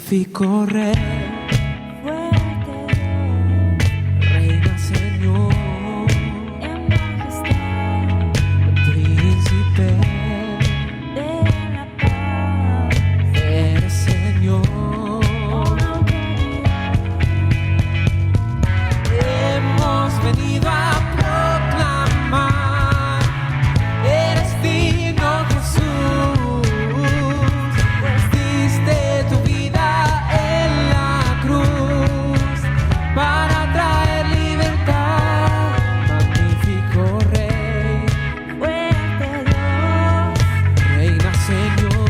magnífico Rey, fuerte Dios, Reina Señor, en majestad, Príncipe, de la paz, eres Señor. con autoridad. Hemos venido a proclamar, eres digno Jesús, pues diste tu vida en la cruz para traer libertad. Magnífico Rey, Fuerte Dios, Reina Señor,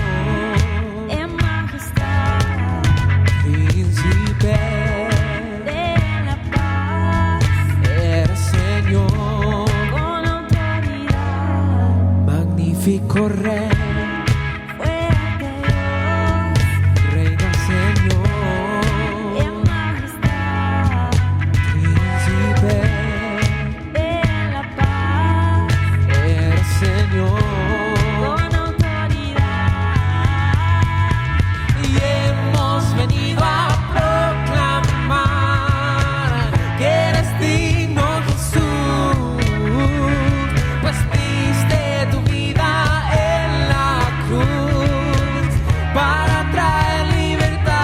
en majestad, Príncipe, de la paz, eres Señor. con autoridad. Magnífico Rey, Fuerte Dios, Reina Señor, en majestad, Príncipe, de la paz, eres Señor. con autoridad. Y hemos venido a proclamar que eres digno Jesús, pues diste tu vida en la cruz para traer libertad.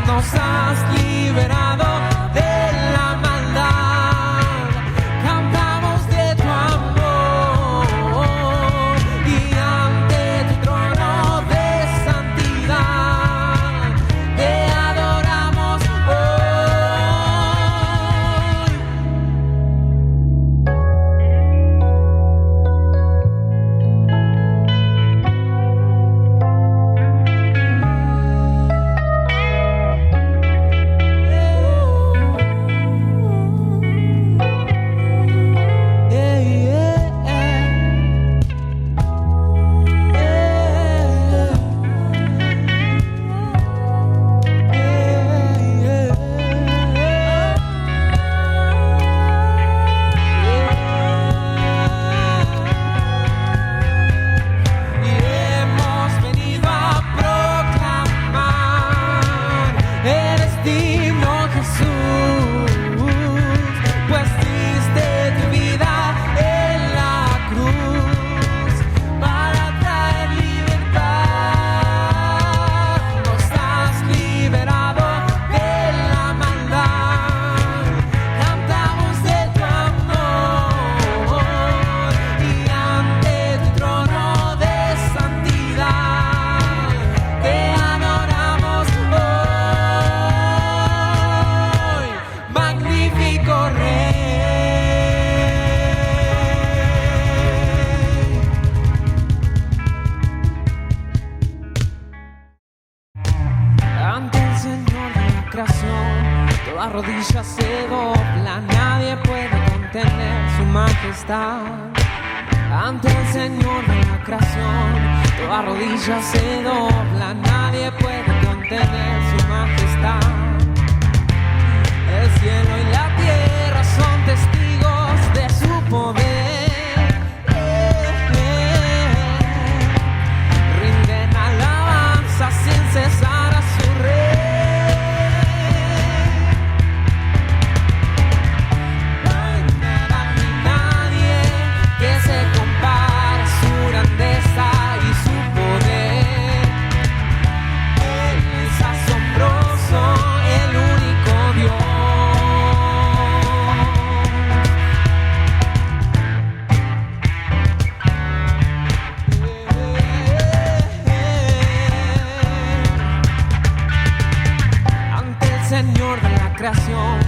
Nos has liberado de la maldad, cantamos de tu amor y ante tu trono de santidad te adoramos hoy. Y hemos venido a proclamar, eres digno Jesús, pues diste tu vida en la cruz para traer libertad. Nos has liberado de la maldad, cantamos de tu amor y ante tu trono de santidad te adoramos hoy. Magnífico Rey. Ante el Señor de la creación, toda rodilla se dobla, nadie puede contener su majestad. Ante el Señor de la creación, toda rodilla se dobla, nadie puede contener su majestad. El cielo y la tierra son testigos de su poder. Rinden alabanza sin cesar a su rey. No hay nada ni nadie que se compare a su grandeza y su poder. Él es asombroso, el único Dios. Ante el Señor de la creación,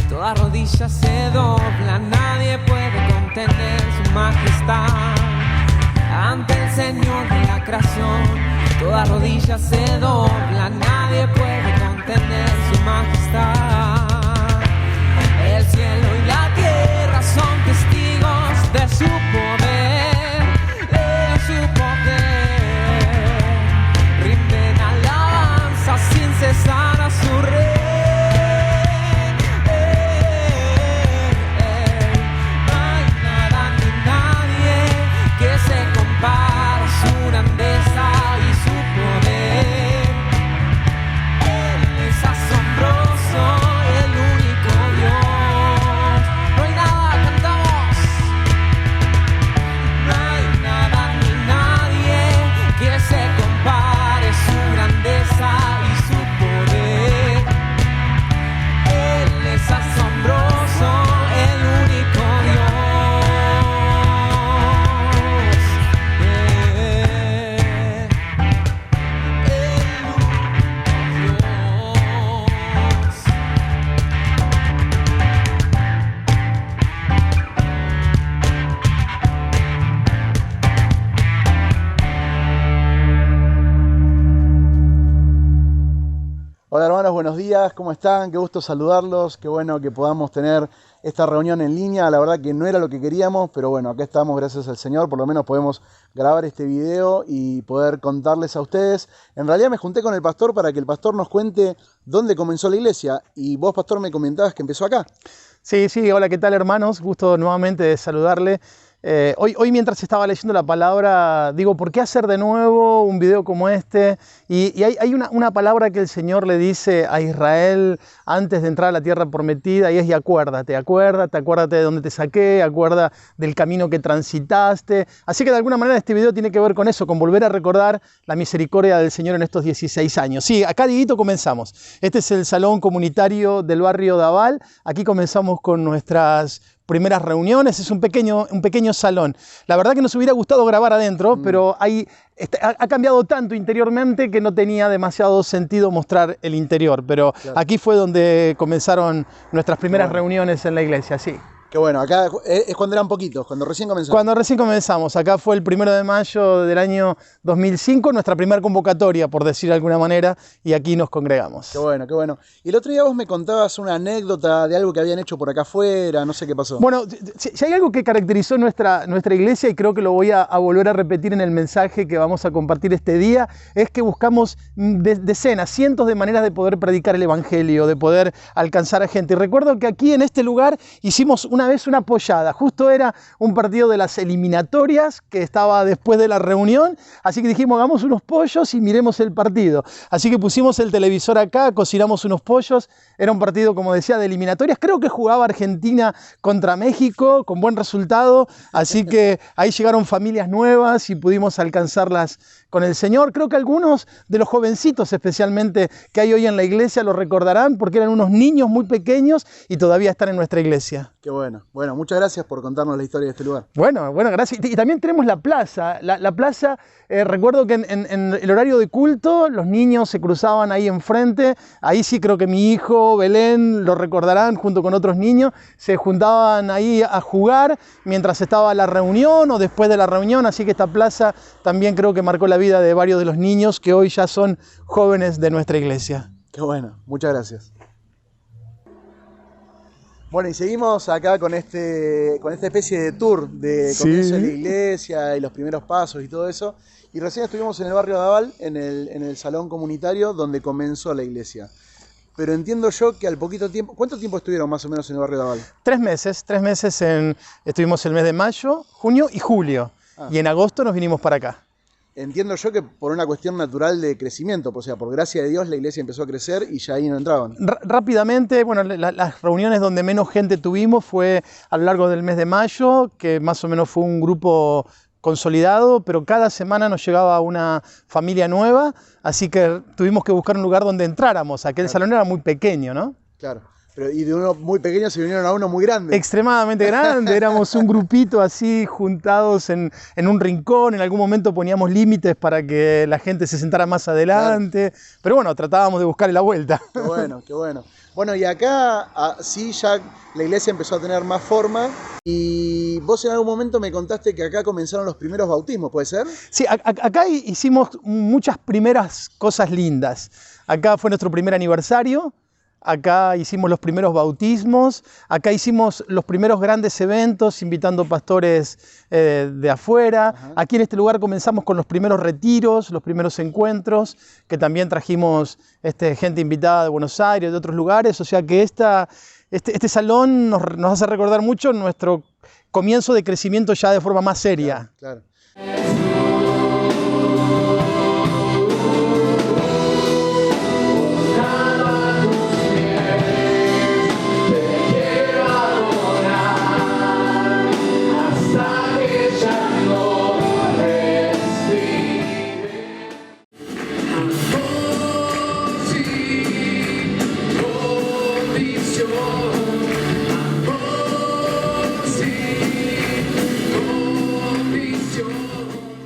toda rodilla se dobla, nadie puede contener su majestad. Ante el Señor de la creación, toda rodilla se dobla, nadie puede contener su majestad. El cielo y la tierra son testigos de su poder, de su poder. Rinden alabanza sin cesar a su rey. No hay nada ni nadie que se compare a su grandeza y su poder. Hola hermanos, buenos días, ¿cómo están? Qué gusto saludarlos, qué bueno que podamos tener esta reunión en línea. La verdad que no era lo que queríamos, pero bueno, acá estamos, gracias al Señor, por lo menos podemos grabar este video y poder contarles a ustedes. En realidad me junté con el pastor para que el pastor nos cuente dónde comenzó la iglesia, y vos, pastor, me comentabas que empezó acá. Sí, hola, ¿qué tal, hermanos? Gusto nuevamente de saludarle. Hoy mientras estaba leyendo la palabra, digo, ¿por qué hacer de nuevo un video como este? Y hay una palabra que el Señor le dice a Israel antes de entrar a la tierra prometida, y es: y acuérdate de dónde te saqué, acuerda del camino que transitaste. Así que de alguna manera este video tiene que ver con eso, con volver a recordar la misericordia del Señor en estos 16 años. Sí, acá, Dieguito, comenzamos. Este es el salón comunitario del barrio Daval. Aquí comenzamos con nuestras primeras reuniones. Es un pequeño salón. La verdad que nos hubiera gustado grabar adentro, pero ha cambiado tanto interiormente que no tenía demasiado sentido mostrar el interior. Pero claro, aquí fue donde comenzaron nuestras primeras reuniones en la iglesia, sí. Qué bueno, acá es cuando eran poquitos, cuando recién comenzamos. Cuando recién comenzamos, acá fue el 1 de mayo del año 2005, nuestra primera convocatoria, por decir de alguna manera, y aquí nos congregamos. Qué bueno, qué bueno. Y el otro día vos me contabas una anécdota de algo que habían hecho por acá afuera, no sé qué pasó. Bueno, si hay algo que caracterizó nuestra iglesia, y creo que lo voy a volver a repetir en el mensaje que vamos a compartir este día, es que buscamos decenas, cientos de maneras de poder predicar el evangelio, de poder alcanzar a gente. Y recuerdo que aquí en este lugar hicimos una vez una pollada. Justo era un partido de las eliminatorias que estaba después de la reunión, así que dijimos: hagamos unos pollos y miremos el partido. Así que pusimos el televisor acá, cocinamos unos pollos. Era un partido, como decía, de eliminatorias. Creo que jugaba Argentina contra México con buen resultado, así que ahí llegaron familias nuevas y pudimos alcanzarlas con el Señor. Creo que algunos de los jovencitos, especialmente, que hay hoy en la iglesia, lo recordarán porque eran unos niños muy pequeños y todavía están en nuestra iglesia. Qué bueno. Bueno, muchas gracias por contarnos la historia de este lugar. Bueno, gracias. Y también tenemos la plaza. La plaza, recuerdo que en el horario de culto, los niños se cruzaban ahí enfrente. Ahí sí creo que mi hijo, Belén, lo recordarán, junto con otros niños. Se juntaban ahí a jugar mientras estaba la reunión o después de la reunión. Así que esta plaza también creo que marcó la vida de varios de los niños que hoy ya son jóvenes de nuestra iglesia. Qué bueno, muchas gracias. Bueno, y seguimos acá con esta especie de tour de comienzo de la iglesia y los primeros pasos y todo eso. Y recién estuvimos en el barrio Daval, en el salón comunitario donde comenzó la iglesia. Pero entiendo yo que al poquito tiempo... ¿Cuánto tiempo estuvieron más o menos en el barrio Daval? 3 meses. Estuvimos el mes de mayo, junio y julio. Y en agosto nos vinimos para acá. Entiendo yo que por una cuestión natural de crecimiento, o sea, por gracia de Dios la iglesia empezó a crecer y ya ahí no entraban. Rápidamente, bueno, las reuniones donde menos gente tuvimos fue a lo largo del mes de mayo, que más o menos fue un grupo consolidado, pero cada semana nos llegaba una familia nueva, así que tuvimos que buscar un lugar donde entráramos. Aquel salón era muy pequeño, ¿no? Claro. Pero, y de uno muy pequeño se vinieron a uno muy grande. Extremadamente grande, éramos un grupito así juntados en un rincón. En algún momento poníamos límites para que la gente se sentara más adelante. Claro. Pero bueno, tratábamos de buscarle la vuelta. Qué bueno, qué bueno. Bueno, y acá sí ya la iglesia empezó a tener más forma. Y vos en algún momento me contaste que acá comenzaron los primeros bautismos, ¿puede ser? Sí, acá hicimos muchas primeras cosas lindas. Acá fue nuestro primer aniversario. Acá hicimos los primeros bautismos, acá hicimos los primeros grandes eventos invitando pastores de afuera. Ajá. Aquí en este lugar comenzamos con los primeros retiros, los primeros encuentros, que también trajimos gente invitada de Buenos Aires, de otros lugares. O sea que este salón nos hace recordar mucho nuestro comienzo de crecimiento ya de forma más seria. Claro.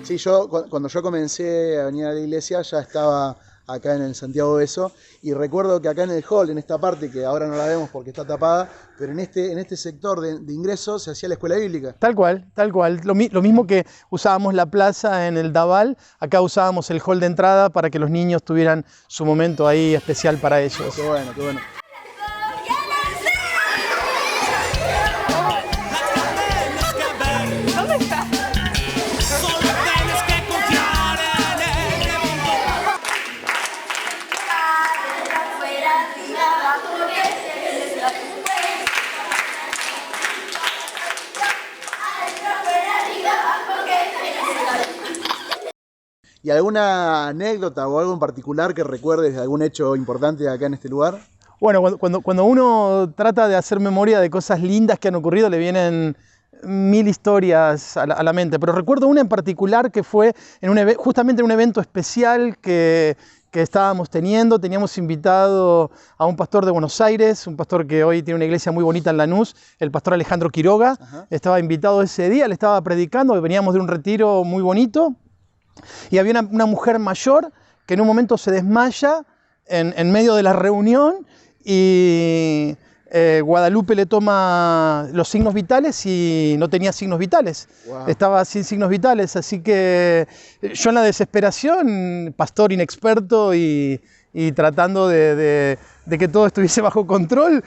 Sí, cuando yo comencé a venir a la iglesia ya estaba acá en el Santiago Beso. Y recuerdo que acá en el hall, en esta parte, que ahora no la vemos porque está tapada, pero en este sector de ingreso se hacía la escuela bíblica. Tal cual, tal cual. Lo mismo que usábamos la plaza en el Daval, acá usábamos el hall de entrada para que los niños tuvieran su momento ahí especial para ellos. Qué bueno, qué bueno. ¿Y alguna anécdota o algo en particular que recuerdes de algún hecho importante acá en este lugar? Bueno, cuando uno trata de hacer memoria de cosas lindas que han ocurrido, le vienen mil historias a la mente. Pero recuerdo una en particular que fue justamente en un evento especial que estábamos teniendo. Teníamos invitado a un pastor de Buenos Aires, un pastor que hoy tiene una iglesia muy bonita en Lanús, el pastor Alejandro Quiroga. Ajá. Estaba invitado ese día, le estaba predicando, veníamos de un retiro muy bonito. Y había una mujer mayor que en un momento se desmaya en medio de la reunión y Guadalupe le toma los signos vitales y no tenía signos vitales. Wow. Estaba sin signos vitales, así que yo en la desesperación, pastor inexperto y tratando de que todo estuviese bajo control,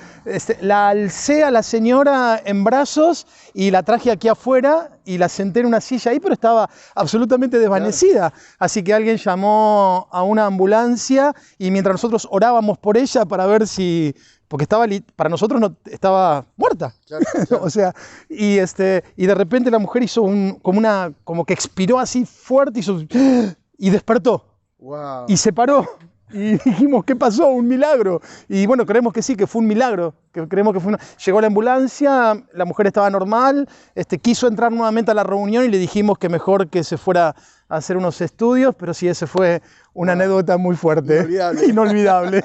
la alcé a la señora en brazos y la traje aquí afuera y la senté en una silla ahí, pero estaba absolutamente desvanecida. Claro. Así que alguien llamó a una ambulancia y mientras nosotros orábamos por ella para ver si... porque para nosotros no, estaba muerta. Claro, claro. O sea, y de repente la mujer hizo como que expiró así fuerte y despertó. Wow. Y se paró. Y dijimos, ¿qué pasó? Un milagro. Y bueno, creemos que sí, que fue un milagro. Llegó la ambulancia, la mujer estaba normal, quiso entrar nuevamente a la reunión y le dijimos que mejor que se fuera a hacer unos estudios, pero sí, ese fue una anécdota muy fuerte. Inolvidable.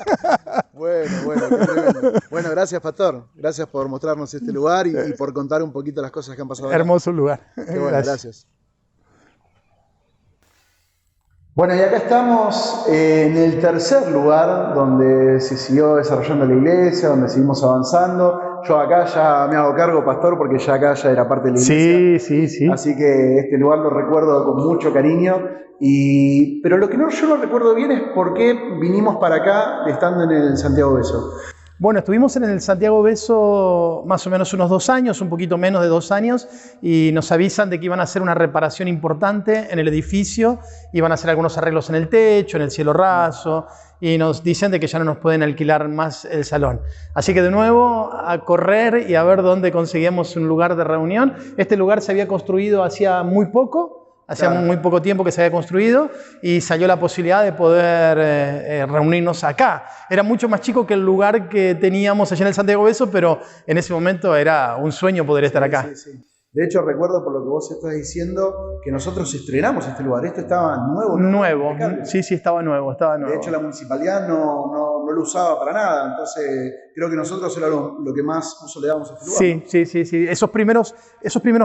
Bueno, qué tremendo. Bueno, gracias, pastor. Gracias por mostrarnos este lugar y por contar un poquito las cosas que han pasado. Hermoso lugar. Qué bueno, gracias. Bueno, y acá estamos en el tercer lugar donde se siguió desarrollando la iglesia, donde seguimos avanzando. Yo acá ya me hago cargo, pastor, porque ya acá ya era parte de la iglesia. Sí. Así que este lugar lo recuerdo con mucho cariño. Pero lo que yo no recuerdo bien es por qué vinimos para acá estando en el Santiago Beso. Bueno, estuvimos en el Santiago Beso más o menos unos 2 años, un poquito menos de 2 años, y nos avisan de que iban a hacer una reparación importante en el edificio, iban a hacer algunos arreglos en el techo, en el cielo raso, y nos dicen de que ya no nos pueden alquilar más el salón. Así que de nuevo a correr y a ver dónde conseguíamos un lugar de reunión. Este lugar se había construido hacía muy poco. Hacía muy poco tiempo que se había construido y salió la posibilidad de poder reunirnos acá. Era mucho más chico que el lugar que teníamos allá en el Santiago Beso, pero en ese momento era un sueño poder estar acá. Sí. De hecho, recuerdo por lo que vos estás diciendo que nosotros estrenamos este lugar. Esto estaba nuevo. Nuevo, sí, estaba nuevo. De hecho, la municipalidad no lo usaba para nada. Entonces, creo que nosotros era lo que más uso le damos a este lugar. Sí. Esos primeros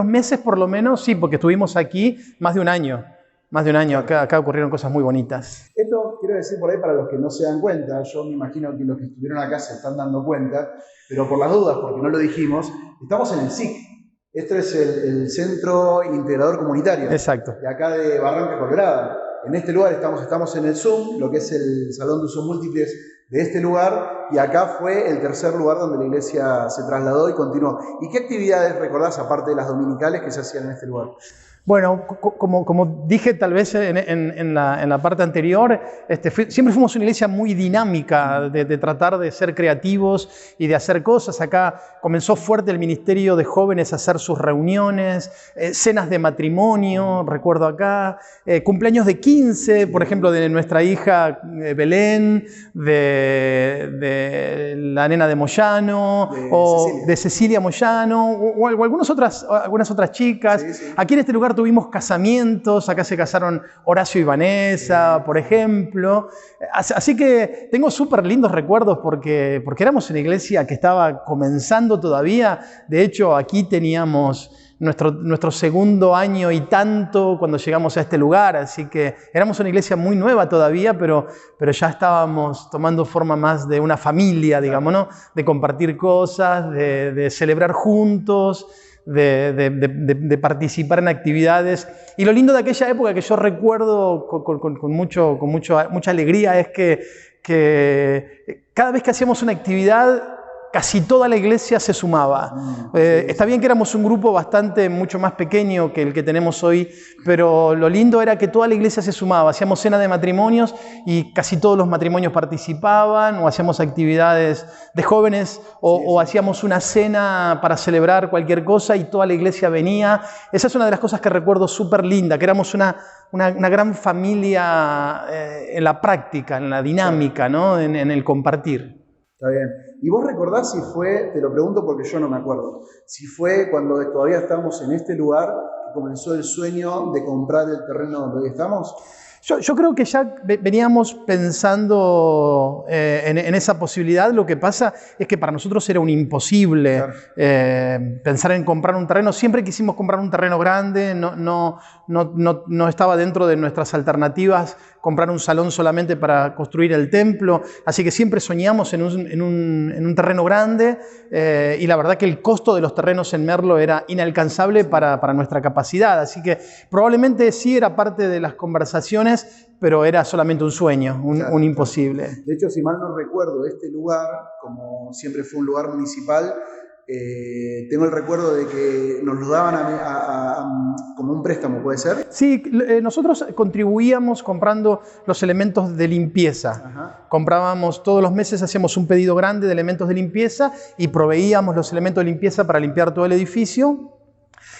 meses, por lo menos, sí, porque estuvimos aquí más de un año. Acá ocurrieron cosas muy bonitas. Esto quiero decir por ahí para los que no se dan cuenta. Yo me imagino que los que estuvieron acá se están dando cuenta. Pero por las dudas, porque no lo dijimos, estamos en el SIC. Este es el Centro Integrador Comunitario. Exacto. De acá de Barranca Colorada. En este lugar estamos en el Zoom, lo que es el Salón de Usos Múltiples de este lugar, y acá fue el tercer lugar donde la iglesia se trasladó y continuó. ¿Y qué actividades recordás, aparte de las dominicales, que se hacían en este lugar? Bueno, como dije tal vez en la parte anterior, siempre fuimos una iglesia muy dinámica de tratar de ser creativos y de hacer cosas. Acá comenzó fuerte el ministerio de jóvenes a hacer sus reuniones, cenas de matrimonio, recuerdo acá, cumpleaños de 15, por ejemplo, de nuestra hija Belén, de la nena de Moyano, de Cecilia Moyano, o algunas otras chicas. Sí. Aquí en este lugar tuvimos casamientos, acá se casaron Horacio y Vanessa, por ejemplo. Así que tengo súper lindos recuerdos porque éramos una iglesia que estaba comenzando todavía. De hecho, aquí teníamos nuestro segundo año y tanto cuando llegamos a este lugar, así que éramos una iglesia muy nueva todavía, pero ya estábamos tomando forma más de una familia, digamos, ¿no? De compartir cosas, de celebrar juntos, de participar en actividades. Y lo lindo de aquella época que yo recuerdo con mucha alegría es que cada vez que hacíamos una actividad, casi toda la iglesia se sumaba. Está bien que éramos un grupo mucho más pequeño que el que tenemos hoy, pero lo lindo era que toda la iglesia se sumaba. Hacíamos cena de matrimonios y casi todos los matrimonios participaban, o hacíamos actividades de jóvenes, o hacíamos una cena para celebrar cualquier cosa y toda la iglesia venía. Esa es una de las cosas que recuerdo súper linda, que éramos una gran familia en la práctica, en la dinámica, ¿no? En el compartir. Está bien. ¿Y vos recordás si fue, te lo pregunto porque yo no me acuerdo, si fue cuando todavía estábamos en este lugar que comenzó el sueño de comprar el terreno donde hoy estamos? Yo creo que ya veníamos pensando en esa posibilidad. Lo que pasa es que para nosotros era un imposible, claro, pensar en comprar un terreno. Siempre quisimos comprar un terreno grande, no estaba dentro de nuestras alternativas comprar un salón solamente para construir el templo, así que siempre soñamos en un terreno grande, y la verdad que el costo de los terrenos en Merlo era inalcanzable para nuestra capacidad, así que probablemente sí era parte de las conversaciones, pero era solamente un sueño, un imposible. De hecho, si mal no recuerdo, este lugar, como siempre fue un lugar municipal, tengo el recuerdo de que nos lo daban como un préstamo, ¿puede ser? Sí, nosotros contribuíamos comprando los elementos de limpieza. Ajá. Comprábamos todos los meses, hacíamos un pedido grande de elementos de limpieza y proveíamos los elementos de limpieza para limpiar todo el edificio.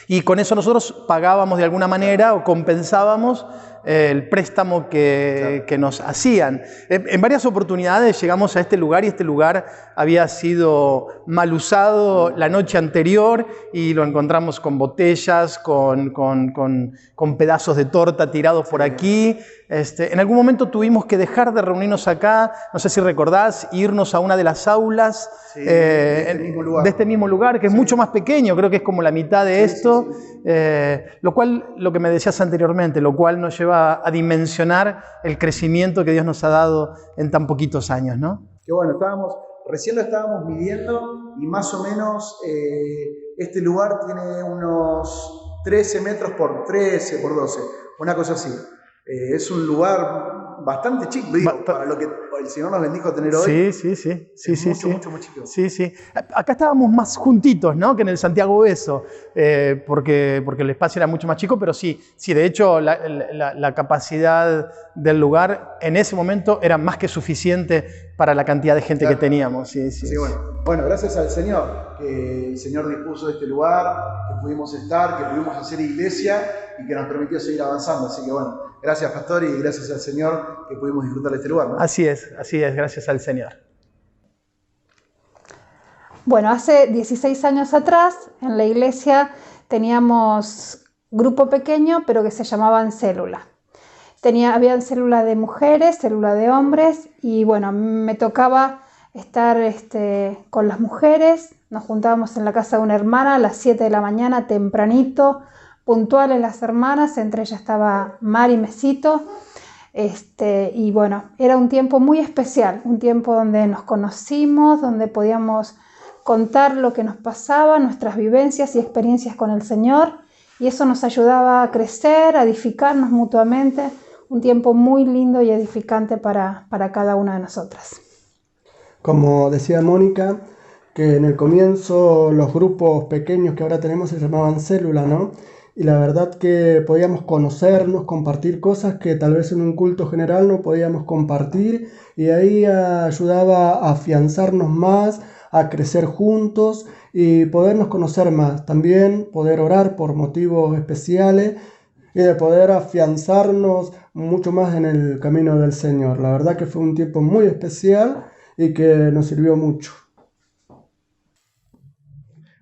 Y con eso nosotros pagábamos de alguna manera o compensábamos el préstamo que nos hacían. En varias oportunidades llegamos a este lugar y este lugar había sido mal usado la noche anterior y lo encontramos con botellas, con pedazos de torta tirados por aquí. En algún momento tuvimos que dejar de reunirnos acá, no sé si recordás, irnos a una de las aulas de este mismo lugar, que es mucho más pequeño, creo que es como la mitad de esto, lo que me decías anteriormente, lo cual nos lleva a dimensionar el crecimiento que Dios nos ha dado en tan poquitos años, ¿no? Qué bueno, recién lo estábamos midiendo y más o menos este lugar tiene unos 13 metros por 13, por 12, una cosa así. Es un lugar bastante chico, digo, para lo que el Señor nos bendijo tener hoy. Sí. Mucho chico. Sí. Acá estábamos más juntitos, ¿no?, que en el Santiago Beso, porque el espacio era mucho más chico, pero sí, de hecho la capacidad del lugar en ese momento era más que suficiente para la cantidad de gente que teníamos. Sí, bueno, gracias al Señor, que el Señor dispuso este lugar, que pudimos estar, que pudimos hacer iglesia y que nos permitió seguir avanzando. Así que bueno, gracias Pastor y gracias al Señor que pudimos disfrutar de este lugar, ¿no? Así es, gracias al Señor. Bueno, hace 16 años atrás en la iglesia teníamos grupo pequeño, pero que se llamaban célula. Habían célula de mujeres, célula de hombres, y bueno, me tocaba estar con las mujeres. Nos juntábamos en la casa de una hermana a las 7 de la mañana, tempranito, puntuales las hermanas, entre ellas estaba Mari Mesito. Y bueno, era un tiempo muy especial, un tiempo donde nos conocimos, donde podíamos contar lo que nos pasaba, nuestras vivencias y experiencias con el Señor, y eso nos ayudaba a crecer, a edificarnos mutuamente. Un tiempo muy lindo y edificante para cada una de nosotras. Como decía Mónica, que en el comienzo los grupos pequeños que ahora tenemos se llamaban célula, ¿no? Y la verdad que podíamos conocernos, compartir cosas que tal vez en un culto general no podíamos compartir, y ahí ayudaba a afianzarnos más, a crecer juntos y podernos conocer más. También poder orar por motivos especiales y de poder afianzarnos mucho más en el camino del Señor. La verdad que fue un tiempo muy especial y que nos sirvió mucho.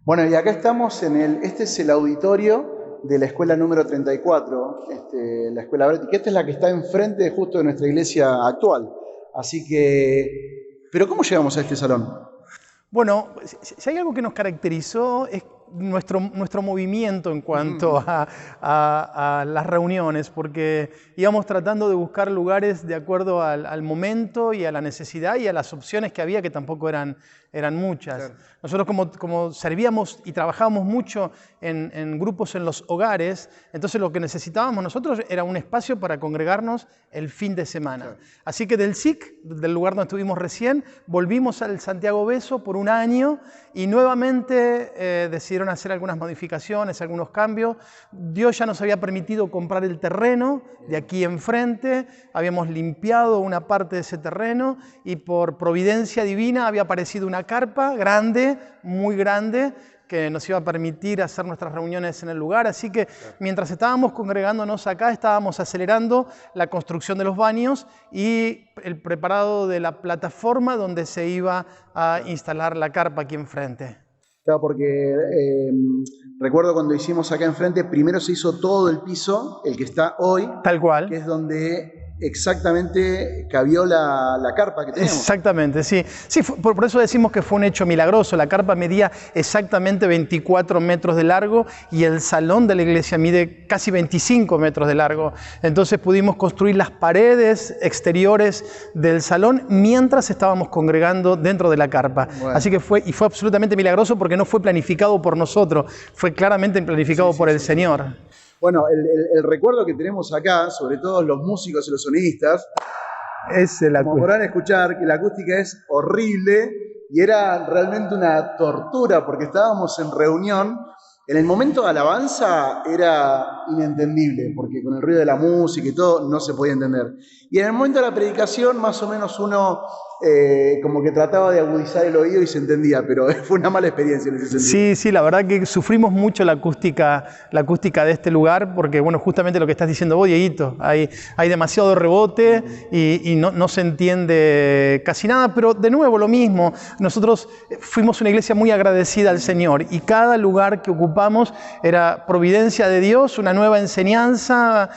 Bueno, y acá estamos este es el auditorio de la escuela número 34, la escuela Bretti, que esta es la que está enfrente justo de nuestra iglesia actual. Así que, ¿pero cómo llegamos a este salón? Bueno, si hay algo que nos caracterizó nuestro movimiento en cuanto a las reuniones, porque íbamos tratando de buscar lugares de acuerdo al momento y a la necesidad y a las opciones que había, que tampoco eran muchas. Claro. Nosotros como servíamos y trabajábamos mucho en grupos en los hogares, entonces lo que necesitábamos nosotros era un espacio para congregarnos el fin de semana. Claro. Así que del SIC, del lugar donde estuvimos recién, volvimos al Santiago Beso por un año y nuevamente decidieron hacer algunas modificaciones, algunos cambios. Dios ya nos había permitido comprar el terreno de aquí enfrente, habíamos limpiado una parte de ese terreno y por providencia divina había aparecido una carpa grande, muy grande, que nos iba a permitir hacer nuestras reuniones en el lugar. Así que mientras estábamos congregándonos acá, estábamos acelerando la construcción de los baños y el preparado de la plataforma donde se iba a instalar la carpa aquí enfrente. Claro, porque recuerdo cuando hicimos acá enfrente, primero se hizo todo el piso, el que está hoy. Tal cual. Que es donde exactamente cabió la carpa que tenemos. Exactamente, sí. Sí, por eso decimos que fue un hecho milagroso. La carpa medía exactamente 24 metros de largo y el salón de la iglesia mide casi 25 metros de largo. Entonces pudimos construir las paredes exteriores del salón mientras estábamos congregando dentro de la carpa. Bueno. Así que fue absolutamente milagroso porque no fue planificado por nosotros, fue claramente planificado por el Señor. Bueno, el recuerdo que tenemos acá, sobre todo los músicos y los sonidistas, como podrán escuchar, que la acústica es horrible y era realmente una tortura porque estábamos en reunión. En el momento de alabanza era inentendible porque con el ruido de la música y todo no se podía entender. Y en el momento de la predicación más o menos uno como que trataba de agudizar el oído y se entendía, pero fue una mala experiencia en ese sentido. Sí, la verdad que sufrimos mucho la acústica de este lugar porque, bueno, justamente lo que estás diciendo vos, Dieguito, hay demasiado rebote y no se entiende casi nada, pero de nuevo lo mismo, nosotros fuimos una iglesia muy agradecida al Señor y cada lugar que ocupamos era providencia de Dios, una nueva enseñanza,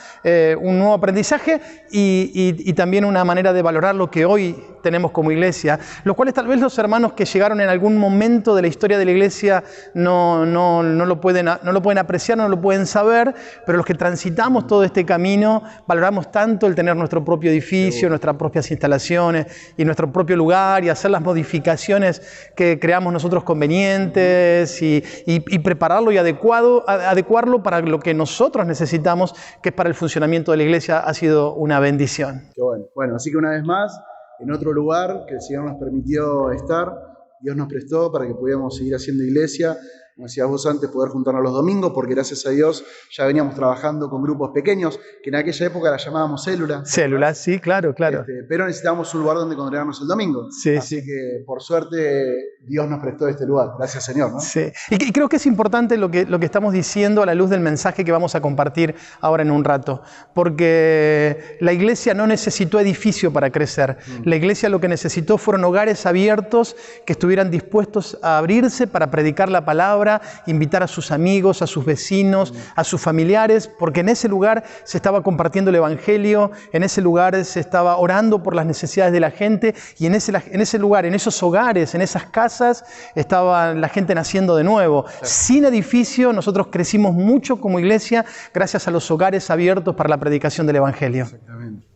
un nuevo aprendizaje y también una manera de valorar lo que hoy tenemos como iglesia, los cuales tal vez los hermanos que llegaron en algún momento de la historia de la iglesia no lo pueden apreciar, no lo pueden saber, pero los que transitamos todo este camino valoramos tanto el tener nuestro propio edificio, nuestras propias instalaciones y nuestro propio lugar y hacer las modificaciones que creamos nosotros convenientes y prepararlo y adecuarlo para lo que nosotros necesitamos, que es para el funcionamiento de la iglesia, ha sido una bendición. Qué bueno. Bueno, así que una vez más, en otro lugar que el Señor nos permitió estar, Dios nos prestó para que pudiéramos seguir haciendo iglesia, como decías vos antes, poder juntarnos los domingos, porque gracias a Dios ya veníamos trabajando con grupos pequeños, que en aquella época la llamábamos células. Células, sí, claro. Pero necesitábamos un lugar donde congregarnos el domingo. Sí, Así que, por suerte, Dios nos prestó este lugar. Gracias, Señor, ¿no? Sí. Y creo que es importante lo que estamos diciendo a la luz del mensaje que vamos a compartir ahora en un rato, porque la iglesia no necesitó edificio para crecer. La iglesia lo que necesitó fueron hogares abiertos que estuvieran dispuestos a abrirse para predicar la palabra, invitar a sus amigos, a sus vecinos, a sus familiares, porque en ese lugar se estaba compartiendo el evangelio, en ese lugar se estaba orando por las necesidades de la gente y en ese lugar, en esos hogares, en esas casas, estaba la gente naciendo de nuevo. Claro. Sin edificio, nosotros crecimos mucho como iglesia gracias a los hogares abiertos para la predicación del evangelio. Exactamente.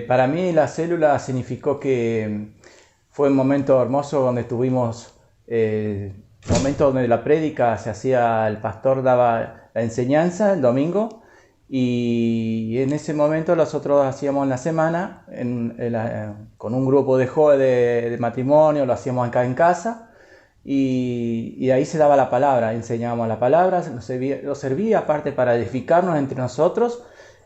Para mí la célula significó que fue un momento hermoso donde tuvimos momento donde la prédica se hacía, el pastor daba la enseñanza el domingo y en ese momento nosotros hacíamos en la semana con un grupo de matrimonio, lo hacíamos acá en casa y ahí se daba la palabra, enseñábamos la palabra, nos servía aparte para edificarnos entre nosotros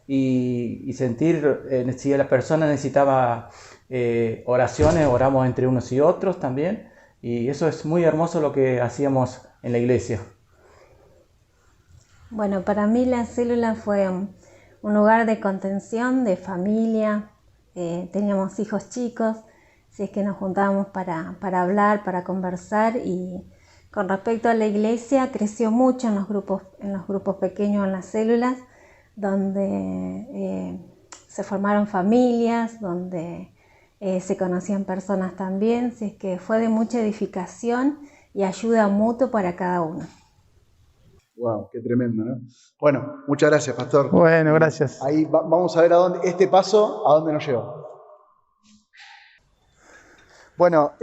y sentir si la persona necesitaba oraciones, oramos entre unos y otros también. Y eso es muy hermoso lo que hacíamos en la iglesia. Bueno, para mí la célula fue un lugar de contención, de familia. Teníamos hijos chicos, así es que nos juntábamos para hablar, para conversar. Y con respecto a la iglesia, creció mucho en los grupos pequeños, en las células, donde se formaron familias, donde se conocían personas también, así es que fue de mucha edificación y ayuda mutua para cada uno. Wow, qué tremendo, ¿no? Bueno, muchas gracias, pastor. Bueno, gracias. Ahí vamos a ver este paso, a dónde nos lleva. Bueno,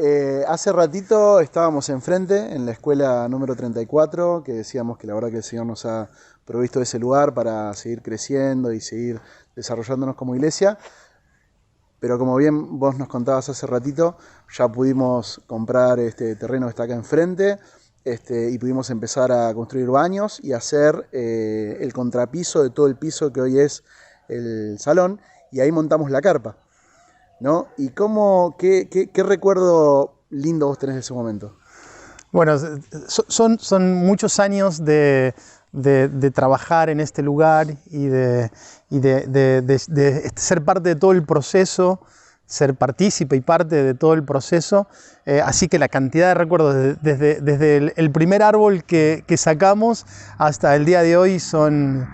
hace ratito estábamos enfrente, en la escuela número 34, que decíamos que la verdad que el Señor nos ha provisto ese lugar para seguir creciendo y seguir desarrollándonos como iglesia. Pero como bien vos nos contabas hace ratito, ya pudimos comprar este terreno que está acá enfrente, y pudimos empezar a construir baños y hacer el contrapiso de todo el piso que hoy es el salón, y ahí montamos la carpa, ¿no? ¿Y qué recuerdo lindo vos tenés de ese momento? Bueno, son muchos años de trabajar en este lugar y de ser parte de todo el proceso, ser partícipe y parte de todo el proceso, así que la cantidad de recuerdos desde el primer árbol que sacamos hasta el día de hoy son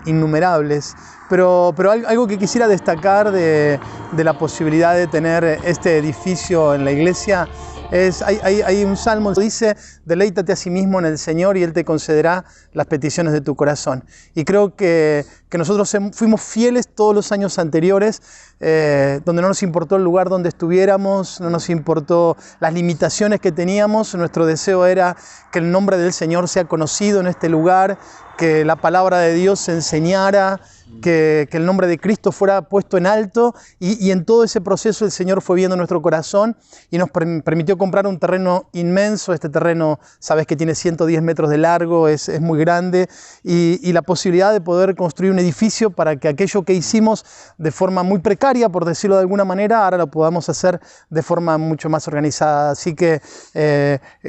innumerables. Pero algo que quisiera destacar de la posibilidad de tener este edificio en la iglesia hay un salmo que dice: deleítate a sí mismo en el Señor y Él te concederá las peticiones de tu corazón. Y creo que nosotros fuimos fieles todos los años anteriores, donde no nos importó el lugar donde estuviéramos, no nos importó las limitaciones que teníamos. Nuestro deseo era que el nombre del Señor sea conocido en este lugar, que la palabra de Dios se enseñara, que el nombre de Cristo fuera puesto en alto, y en todo ese proceso el Señor fue viendo nuestro corazón y nos permitió comprar un terreno inmenso. Este terreno, sabes que tiene 110 metros de largo, es muy grande, y la posibilidad de poder construir un edificio para que aquello que hicimos de forma muy precaria, por decirlo de alguna manera, ahora lo podamos hacer de forma mucho más organizada. Así que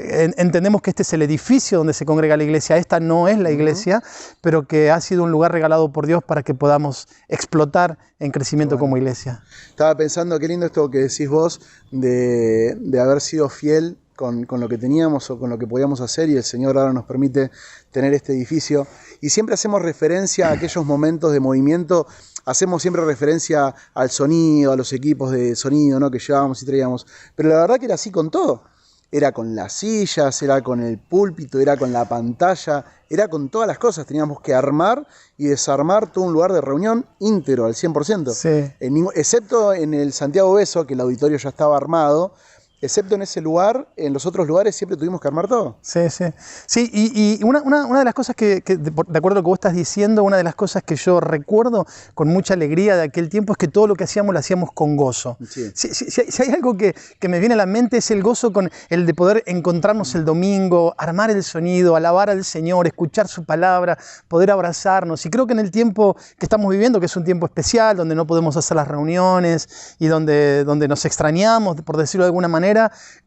entendemos que este es el edificio donde se congrega la iglesia. Esta no es la iglesia, pero que ha sido un lugar regalado por Dios para que podamos explotar en crecimiento como iglesia. Estaba pensando, qué lindo esto que decís vos, de haber sido fiel con lo que teníamos o con lo que podíamos hacer, y el Señor ahora nos permite tener este edificio. Y siempre hacemos referencia a aquellos momentos de movimiento, hacemos siempre referencia al sonido, a los equipos de sonido, ¿no?, que llevábamos y traíamos. Pero la verdad que era así con todo. Era con las sillas, era con el púlpito, era con la pantalla, era con todas las cosas. Teníamos que armar y desarmar todo un lugar de reunión íntegro, al 100%. Sí. Excepto en el Santiago Beso, que el auditorio ya estaba armado. Excepto en ese lugar, en los otros lugares siempre tuvimos que armar todo. Sí, sí. Sí, y una de las cosas que, de acuerdo a lo que vos estás diciendo, una de las cosas que yo recuerdo con mucha alegría de aquel tiempo es que todo lo que hacíamos lo hacíamos con gozo. Sí. Si hay algo que me viene a la mente, es el gozo con el de poder encontrarnos el domingo, armar el sonido, alabar al Señor, escuchar su palabra, poder abrazarnos. Y creo que en el tiempo que estamos viviendo, que es un tiempo especial, donde no podemos hacer las reuniones y donde nos extrañamos, por decirlo de alguna manera,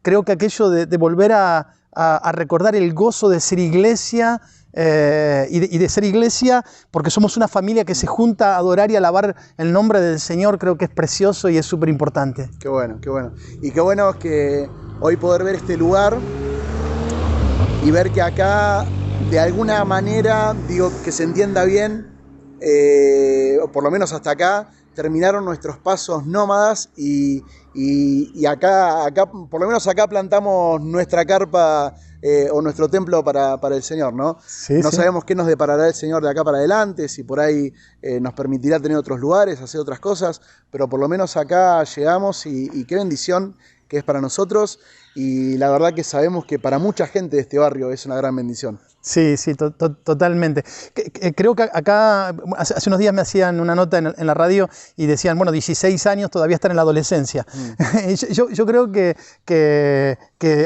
creo que aquello de volver a recordar el gozo de ser iglesia, y de ser iglesia porque somos una familia que se junta a adorar y alabar el nombre del Señor, creo que es precioso y es súper importante. Qué bueno, qué bueno. Y qué bueno que hoy poder ver este lugar y ver que acá, de alguna manera, digo, que se entienda bien, o por lo menos hasta acá, terminaron nuestros pasos nómadas y acá, por lo menos acá plantamos nuestra carpa o nuestro templo para el Señor, ¿no? Sí, no sí. sabemos qué nos deparará el Señor de acá para adelante, si por ahí nos permitirá tener otros lugares, hacer otras cosas, pero por lo menos acá llegamos y qué bendición que es para nosotros, y la verdad que sabemos que para mucha gente de este barrio es una gran bendición. Sí, sí, totalmente. Creo que acá, hace unos días me hacían una nota en la radio y decían, bueno, 16 años, todavía están en la adolescencia. Yo creo que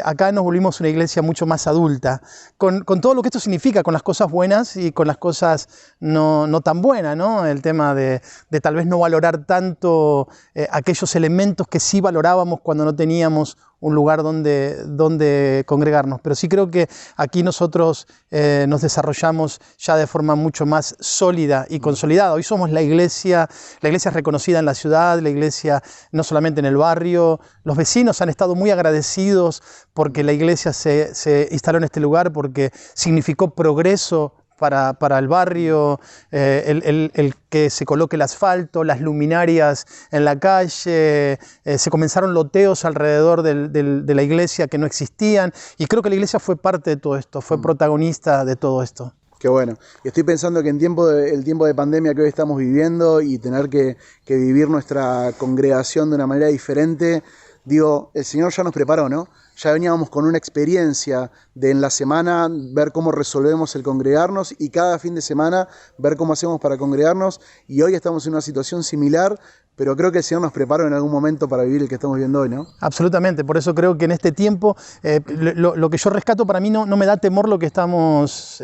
acá nos volvimos una iglesia mucho más adulta, con todo lo que esto significa, con las cosas buenas y con las cosas no tan buenas, ¿no? El tema de tal vez no valorar tanto aquellos elementos que sí valorábamos cuando no teníamos un lugar donde congregarnos. Pero sí creo que aquí nosotros nos desarrollamos ya de forma mucho más sólida y consolidada. Hoy somos la iglesia es reconocida en la ciudad, la iglesia no solamente en el barrio. Los vecinos han estado muy agradecidos porque la iglesia se instaló en este lugar, porque significó progreso para el barrio, el que se coloque el asfalto, las luminarias en la calle, se comenzaron loteos alrededor de la iglesia que no existían, y creo que la iglesia fue parte de todo esto, fue protagonista de todo esto. Qué bueno. Y estoy pensando que en el tiempo de pandemia que hoy estamos viviendo y tener que vivir nuestra congregación de una manera diferente, digo, el Señor ya nos preparó, ¿no? Ya veníamos con una experiencia de en la semana ver cómo resolvemos el congregarnos y cada fin de semana ver cómo hacemos para congregarnos, y hoy estamos en una situación similar, pero creo que el Señor nos preparó en algún momento para vivir el que estamos viviendo hoy, ¿no? Absolutamente, por eso creo que en este tiempo lo que yo rescato, para mí no me da temor lo que estamos,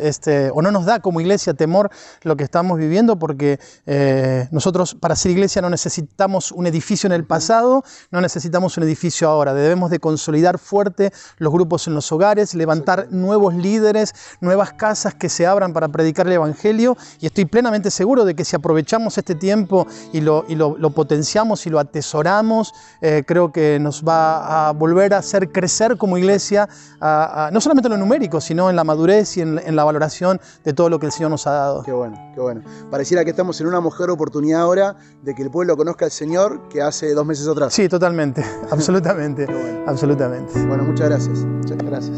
o no nos da como iglesia temor lo que estamos viviendo, porque nosotros para ser iglesia no necesitamos un edificio en el pasado, no necesitamos un edificio ahora, debemos de consolidar fuerte los grupos en los hogares, levantar nuevos líderes, nuevas casas que se abran para predicar el Evangelio, y estoy plenamente seguro de que si aprovechamos este tiempo y lo potenciamos y lo atesoramos, creo que nos va a volver a hacer crecer como iglesia, no solamente en lo numérico, sino en la madurez y en la valoración de todo lo que el Señor nos ha dado. Qué bueno, qué bueno. Pareciera que estamos en una mejor oportunidad ahora de que el pueblo conozca al Señor que hace 2 meses atrás. Sí, totalmente, absolutamente, bueno. absolutamente. Bueno, muchas gracias. Muchas gracias.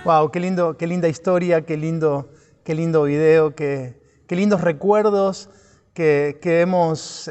Wow, qué linda historia, qué lindo video, qué lindos recuerdos que hemos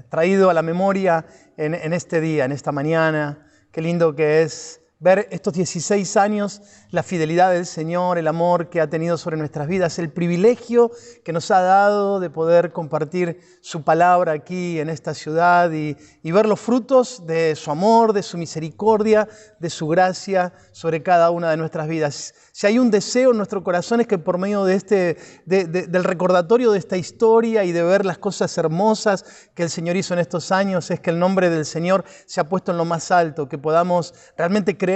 traído a la memoria en este día, en esta mañana. Qué lindo que es ver estos 16 años, la fidelidad del Señor, el amor que ha tenido sobre nuestras vidas, el privilegio que nos ha dado de poder compartir su palabra aquí en esta ciudad y ver los frutos de su amor, de su misericordia, de su gracia sobre cada una de nuestras vidas. Si hay un deseo en nuestro corazón es que por medio de del recordatorio de esta historia y de ver las cosas hermosas que el Señor hizo en estos años, es que el nombre del Señor se ha puesto en lo más alto, que podamos realmente creer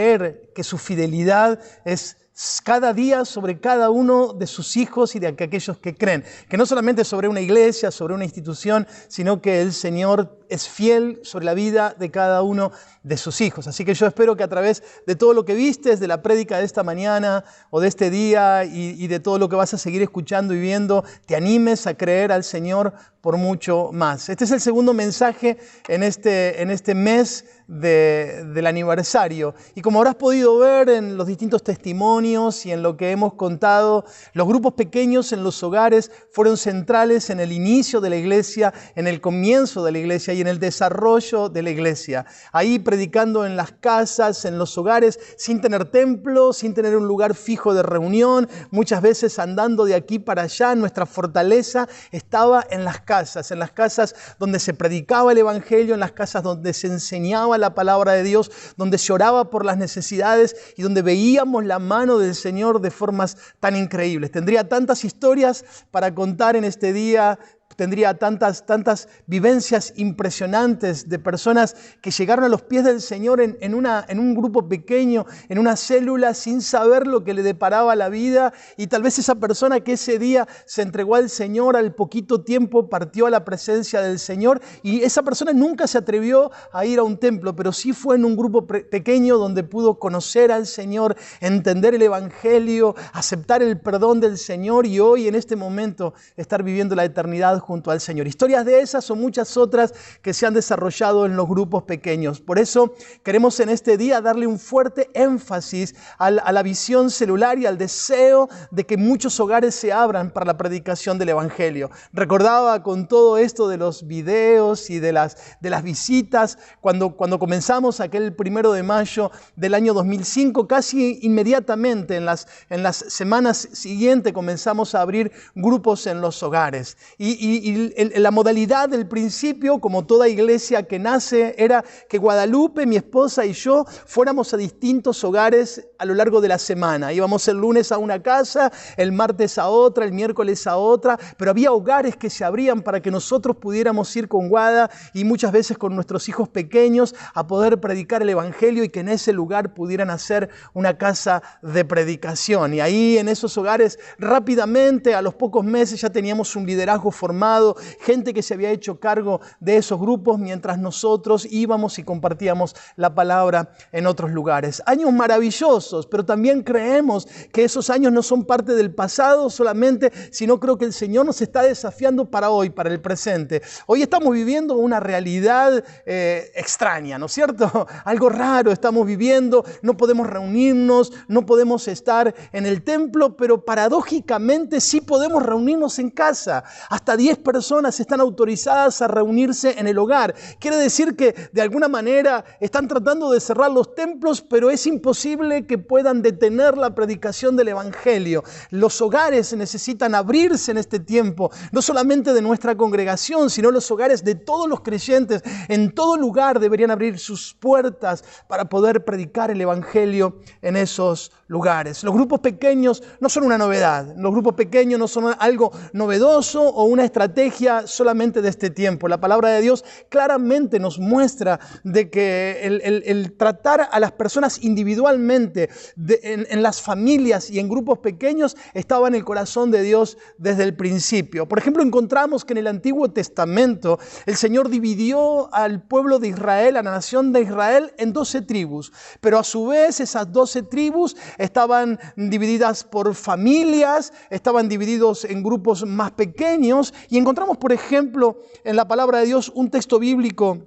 que su fidelidad es cada día sobre cada uno de sus hijos y de aquellos que creen. Que no solamente sobre una iglesia, sobre una institución, sino que el Señor es fiel sobre la vida de cada uno de sus hijos. Así que yo espero que a través de todo lo que vistes, de la prédica de esta mañana o de este día y de todo lo que vas a seguir escuchando y viendo, te animes a creer al Señor por mucho más. Este es el segundo mensaje en este mes del aniversario. Y como habrás podido ver en los distintos testimonios y en lo que hemos contado, los grupos pequeños en los hogares fueron centrales en el inicio de la iglesia, en el comienzo de la iglesia y en el desarrollo de la iglesia. Ahí predicando en las casas, en los hogares, sin tener templo, sin tener un lugar fijo de reunión, muchas veces andando de aquí para allá. Nuestra fortaleza estaba en las casas donde se predicaba el Evangelio, en las casas donde se enseñaba la palabra de Dios, donde se oraba por las necesidades y donde veíamos la mano del Señor de formas tan increíbles. Tendría tantas historias para contar en este día, tendría tantas vivencias impresionantes de personas que llegaron a los pies del Señor en un grupo pequeño, en una célula, sin saber lo que le deparaba la vida. Y tal vez esa persona que ese día se entregó al Señor, al poquito tiempo partió a la presencia del Señor, y esa persona nunca se atrevió a ir a un templo, pero sí fue en un grupo pequeño donde pudo conocer al Señor, entender el Evangelio, aceptar el perdón del Señor, y hoy en este momento estar viviendo la eternidad junto al Señor. Historias de esas o muchas otras que se han desarrollado en los grupos pequeños. Por eso queremos en este día darle un fuerte énfasis a la visión celular y al deseo de que muchos hogares se abran para la predicación del Evangelio. Recordaba con todo esto de los videos y de las visitas, cuando comenzamos aquel 1 de mayo del año 2005, casi inmediatamente en las semanas siguientes comenzamos a abrir grupos en los hogares. Y la modalidad del principio, como toda iglesia que nace, era que Guadalupe, mi esposa y yo fuéramos a distintos hogares a lo largo de la semana. Íbamos el lunes a una casa, el martes a otra, el miércoles a otra, pero había hogares que se abrían para que nosotros pudiéramos ir con Guada y muchas veces con nuestros hijos pequeños a poder predicar el Evangelio y que en ese lugar pudieran hacer una casa de predicación. Y ahí en esos hogares rápidamente, a los pocos meses, ya teníamos un liderazgo formado, gente que se había hecho cargo de esos grupos mientras nosotros íbamos y compartíamos la palabra en otros lugares. Años maravillosos, pero también creemos que esos años no son parte del pasado solamente, sino creo que el Señor nos está desafiando para hoy, para el presente. Hoy estamos viviendo una realidad extraña, ¿no es cierto? Algo raro estamos viviendo, no podemos reunirnos, no podemos estar en el templo, pero paradójicamente sí podemos reunirnos en casa. Hasta 10 personas están autorizadas a reunirse en el hogar. Quiere decir que de alguna manera están tratando de cerrar los templos, pero es imposible que puedan detener la predicación del Evangelio. Los hogares necesitan abrirse en este tiempo, no solamente de nuestra congregación, sino los hogares de todos los creyentes. En todo lugar deberían abrir sus puertas para poder predicar el Evangelio en esos lugares. Los grupos pequeños no son una novedad. Los grupos pequeños no son algo novedoso o una estrategia solamente de este tiempo. La palabra de Dios claramente nos muestra de que el tratar a las personas individualmente en las familias y en grupos pequeños estaba en el corazón de Dios desde el principio. Por ejemplo, encontramos que en el Antiguo Testamento el Señor dividió al pueblo de Israel, a la nación de Israel, en 12 tribus. Pero a su vez esas 12 tribus estaban divididas por familias, estaban divididos en grupos más pequeños. Y encontramos, por ejemplo, en la palabra de Dios un texto bíblico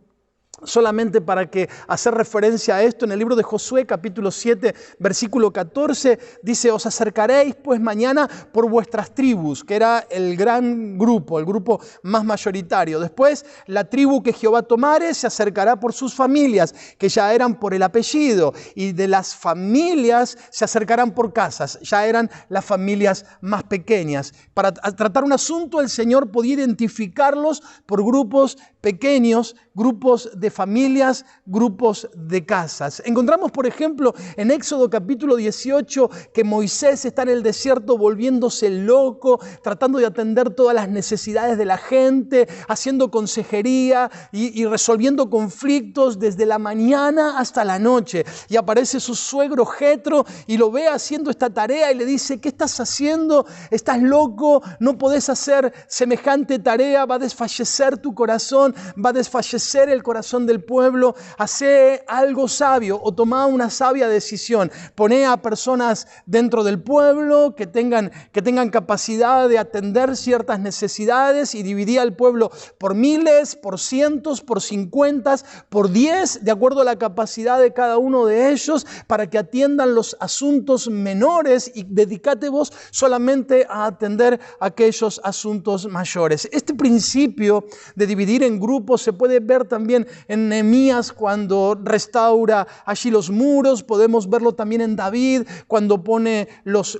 solamente para que hacer referencia a esto. En el libro de Josué, capítulo 7, versículo 14, dice: os acercaréis pues mañana por vuestras tribus, que era el gran grupo, el grupo más mayoritario. Después, la tribu que Jehová tomare se acercará por sus familias, que ya eran por el apellido, y de las familias se acercarán por casas, ya eran las familias más pequeñas. Para tratar un asunto, el Señor podía identificarlos por grupos pequeños, grupos de familias, grupos de casas. Encontramos, por ejemplo, en Éxodo capítulo 18, que Moisés está en el desierto volviéndose loco, tratando de atender todas las necesidades de la gente, haciendo consejería y resolviendo conflictos desde la mañana hasta la noche. Y aparece su suegro Jetro y lo ve haciendo esta tarea y le dice: ¿qué estás haciendo? ¿Estás loco? No podés hacer semejante tarea, va a desfallecer tu corazón, va a desfallecer el corazón del pueblo. Hacé algo sabio o tomá una sabia decisión. Poné a personas dentro del pueblo que tengan capacidad de atender ciertas necesidades y dividí al pueblo por miles, por cientos, por 50, por 10, de acuerdo a la capacidad de cada uno de ellos, para que atiendan los asuntos menores y dedicate vos solamente a atender aquellos asuntos mayores. Este principio de dividir en grupos se puede ver también en Nehemías cuando restaura allí los muros. Podemos verlo también en David cuando pone los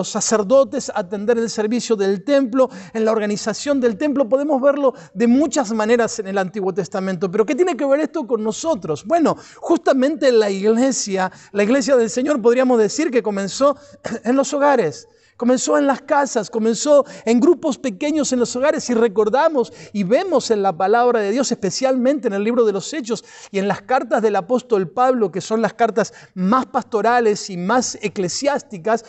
sacerdotes a atender el servicio del templo, en la organización del templo. Podemos verlo de muchas maneras en el Antiguo Testamento. ¿Pero qué tiene que ver esto con nosotros? Bueno, justamente la iglesia del Señor, podríamos decir que comenzó en los hogares. Comenzó en las casas, comenzó en grupos pequeños en los hogares, y recordamos y vemos en la palabra de Dios, especialmente en el libro de los Hechos y en las cartas del apóstol Pablo, que son las cartas más pastorales y más eclesiásticas,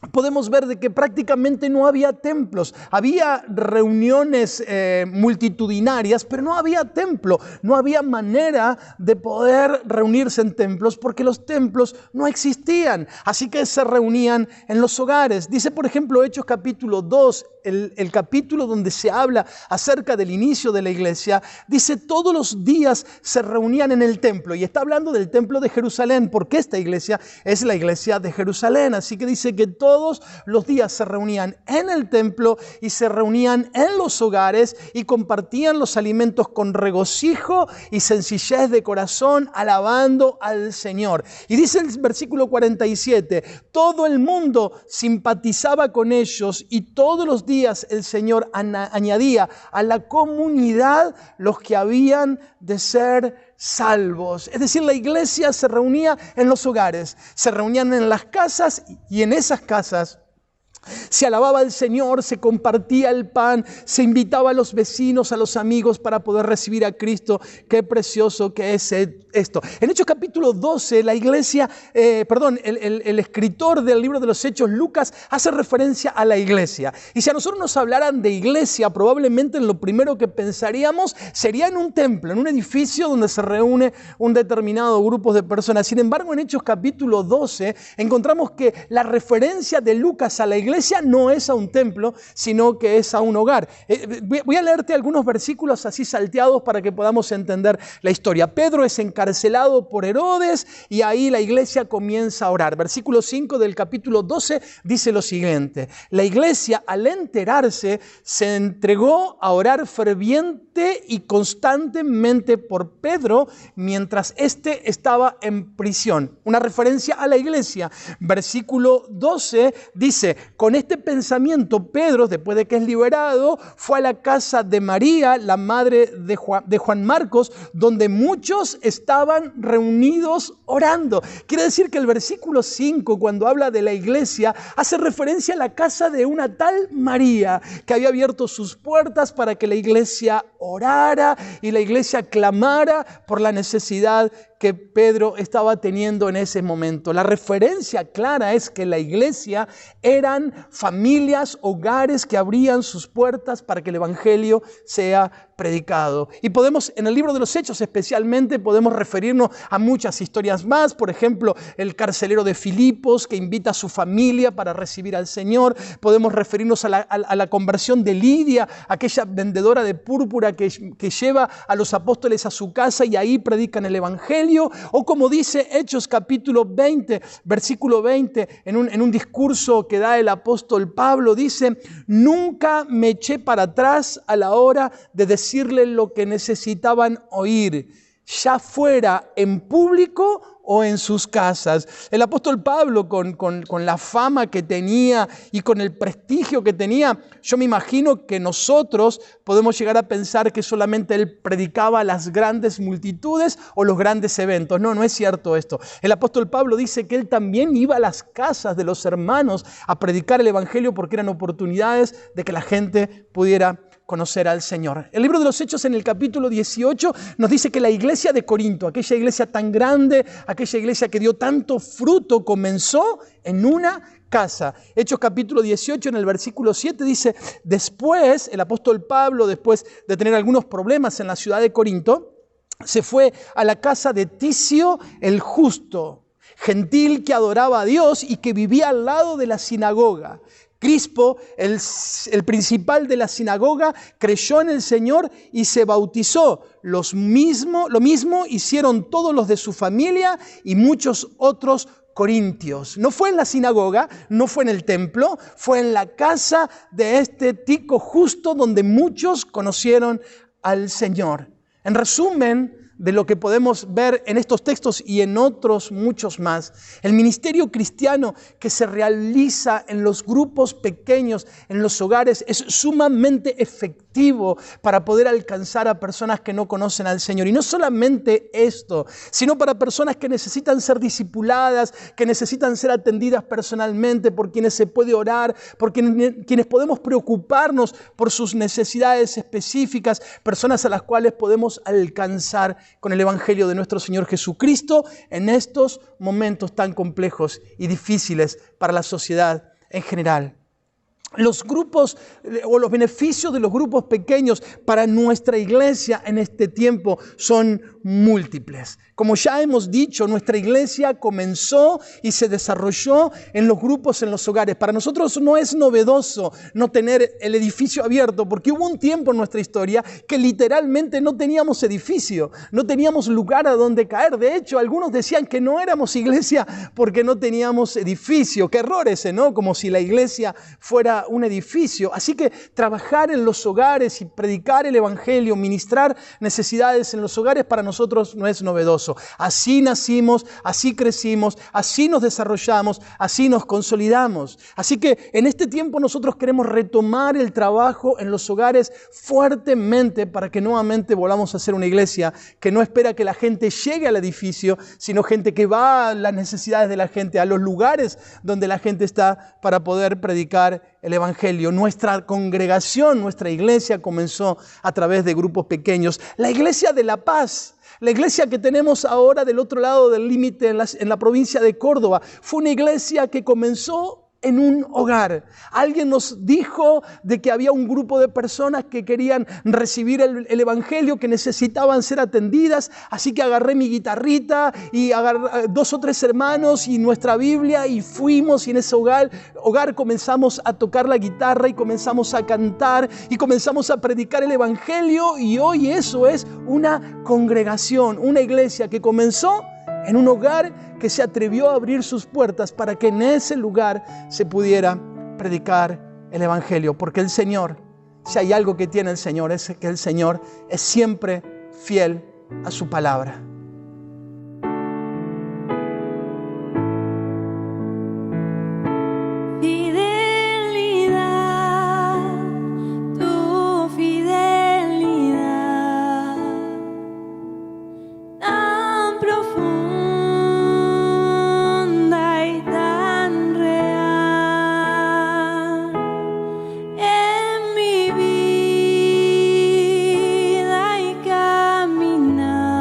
podemos ver de que prácticamente no había templos. Había reuniones multitudinarias, pero no había templo. No había manera de poder reunirse en templos porque los templos no existían. Así que se reunían en los hogares. Dice, por ejemplo, Hechos capítulo 2, el capítulo donde se habla acerca del inicio de la iglesia. Dice, todos los días se reunían en el templo. Y está hablando del templo de Jerusalén, porque esta iglesia es la iglesia de Jerusalén. Así que dice que todos los días se reunían en el templo y se reunían en los hogares y compartían los alimentos con regocijo y sencillez de corazón, alabando al Señor. Y dice el versículo 47, todo el mundo simpatizaba con ellos y todos los días el Señor añadía a la comunidad los que habían de ser salvos. Es decir, la iglesia se reunía en los hogares, se reunían en las casas y en esas casas se alababa al Señor, se compartía el pan, se invitaba a los vecinos, a los amigos para poder recibir a Cristo. Qué precioso que es esto. En Hechos capítulo 12, la iglesia, el escritor del libro de los Hechos, Lucas, hace referencia a la iglesia. Y si a nosotros nos hablaran de iglesia, probablemente lo primero que pensaríamos sería en un templo, en un edificio donde se reúne un determinado grupo de personas. Sin embargo, en Hechos capítulo 12 encontramos que la referencia de Lucas a la iglesia no es a un templo, sino que es a un hogar. Voy a leerte algunos versículos así salteados para que podamos entender la historia. Pedro es encarcelado por Herodes y ahí la iglesia comienza a orar. Versículo 5 del capítulo 12 dice lo siguiente: la iglesia, al enterarse, se entregó a orar ferviente y constantemente por Pedro mientras éste estaba en prisión. Una referencia a la iglesia. Versículo 12 dice: con este pensamiento, Pedro, después de que es liberado, fue a la casa de María, la madre de Juan Marcos, donde muchos estaban reunidos orando. Quiere decir que el versículo 5, cuando habla de la iglesia, hace referencia a la casa de una tal María, que había abierto sus puertas para que la iglesia orara y la iglesia clamara por la necesidad que Pedro estaba teniendo en ese momento. La referencia clara es que la iglesia eran familias, hogares que abrían sus puertas para que el evangelio sea predicado. Y podemos, en el libro de los Hechos especialmente, podemos referirnos a muchas historias más. Por ejemplo, el carcelero de Filipos que invita a su familia para recibir al Señor. Podemos referirnos a la conversión de Lidia, aquella vendedora de púrpura que lleva a los apóstoles a su casa y ahí predican el evangelio. O como dice Hechos capítulo 20, versículo 20, en un discurso que da el apóstol Pablo, dice: nunca me eché para atrás a la hora de decirle lo que necesitaban oír, ya fuera en público o en sus casas. El apóstol Pablo, con la fama que tenía y con el prestigio que tenía, yo me imagino que nosotros podemos llegar a pensar que solamente él predicaba a las grandes multitudes o los grandes eventos. No, no es cierto esto. El apóstol Pablo dice que él también iba a las casas de los hermanos a predicar el evangelio porque eran oportunidades de que la gente pudiera conocer al Señor. El libro de los Hechos, en el capítulo 18, nos dice que la iglesia de Corinto, aquella iglesia tan grande, aquella iglesia que dio tanto fruto, comenzó en una casa. Hechos capítulo 18, en el versículo 7 dice: después, el apóstol Pablo, después de tener algunos problemas en la ciudad de Corinto, se fue a la casa de Ticio el justo, gentil que adoraba a Dios y que vivía al lado de la sinagoga. Crispo, el principal de la sinagoga, creyó en el Señor y se bautizó. Lo mismo hicieron todos los de su familia y muchos otros corintios. No fue en la sinagoga, no fue en el templo, fue en la casa de este tico justo donde muchos conocieron al Señor. En resumen de lo que podemos ver en estos textos y en otros muchos más, el ministerio cristiano que se realiza en los grupos pequeños, en los hogares, es sumamente efectivo para poder alcanzar a personas que no conocen al Señor. Y no solamente esto, sino para personas que necesitan ser discipuladas, que necesitan ser atendidas personalmente, por quienes se puede orar, por quienes podemos preocuparnos por sus necesidades específicas, personas a las cuales podemos alcanzar con el evangelio de nuestro Señor Jesucristo en estos momentos tan complejos y difíciles para la sociedad en general. Los grupos o los beneficios de los grupos pequeños para nuestra iglesia en este tiempo son múltiples. Como ya hemos dicho, nuestra iglesia comenzó y se desarrolló en los grupos en los hogares. Para nosotros no es novedoso no tener el edificio abierto, porque hubo un tiempo en nuestra historia que literalmente no teníamos edificio, no teníamos lugar a donde caer. De hecho, algunos decían que no éramos iglesia porque no teníamos edificio. Qué error ese, ¿no? Como si la iglesia fuera un edificio. Así que trabajar en los hogares y predicar el evangelio, ministrar necesidades en los hogares para nosotros no es novedoso. Así nacimos, así crecimos, así nos desarrollamos, así nos consolidamos. Así que en este tiempo nosotros queremos retomar el trabajo en los hogares fuertemente para que nuevamente volvamos a ser una iglesia que no espera que la gente llegue al edificio, sino gente que va a las necesidades de la gente, a los lugares donde la gente está para poder predicar el evangelio. Nuestra congregación, nuestra iglesia comenzó a través de grupos pequeños. La iglesia de La Paz, la iglesia que tenemos ahora del otro lado del límite en la provincia de Córdoba, fue una iglesia que comenzó en un hogar. Alguien nos dijo de que había un grupo de personas que querían recibir el evangelio, que necesitaban ser atendidas, así que agarré mi guitarrita y agarré 2 o 3 hermanos y nuestra Biblia y fuimos, y en ese hogar comenzamos a tocar la guitarra y comenzamos a cantar y comenzamos a predicar el evangelio, y hoy eso es una congregación, una iglesia que comenzó en un hogar que se atrevió a abrir sus puertas para que en ese lugar se pudiera predicar el evangelio. Porque el Señor, si hay algo que tiene el Señor, es que el Señor es siempre fiel a su palabra. Vida y caminar.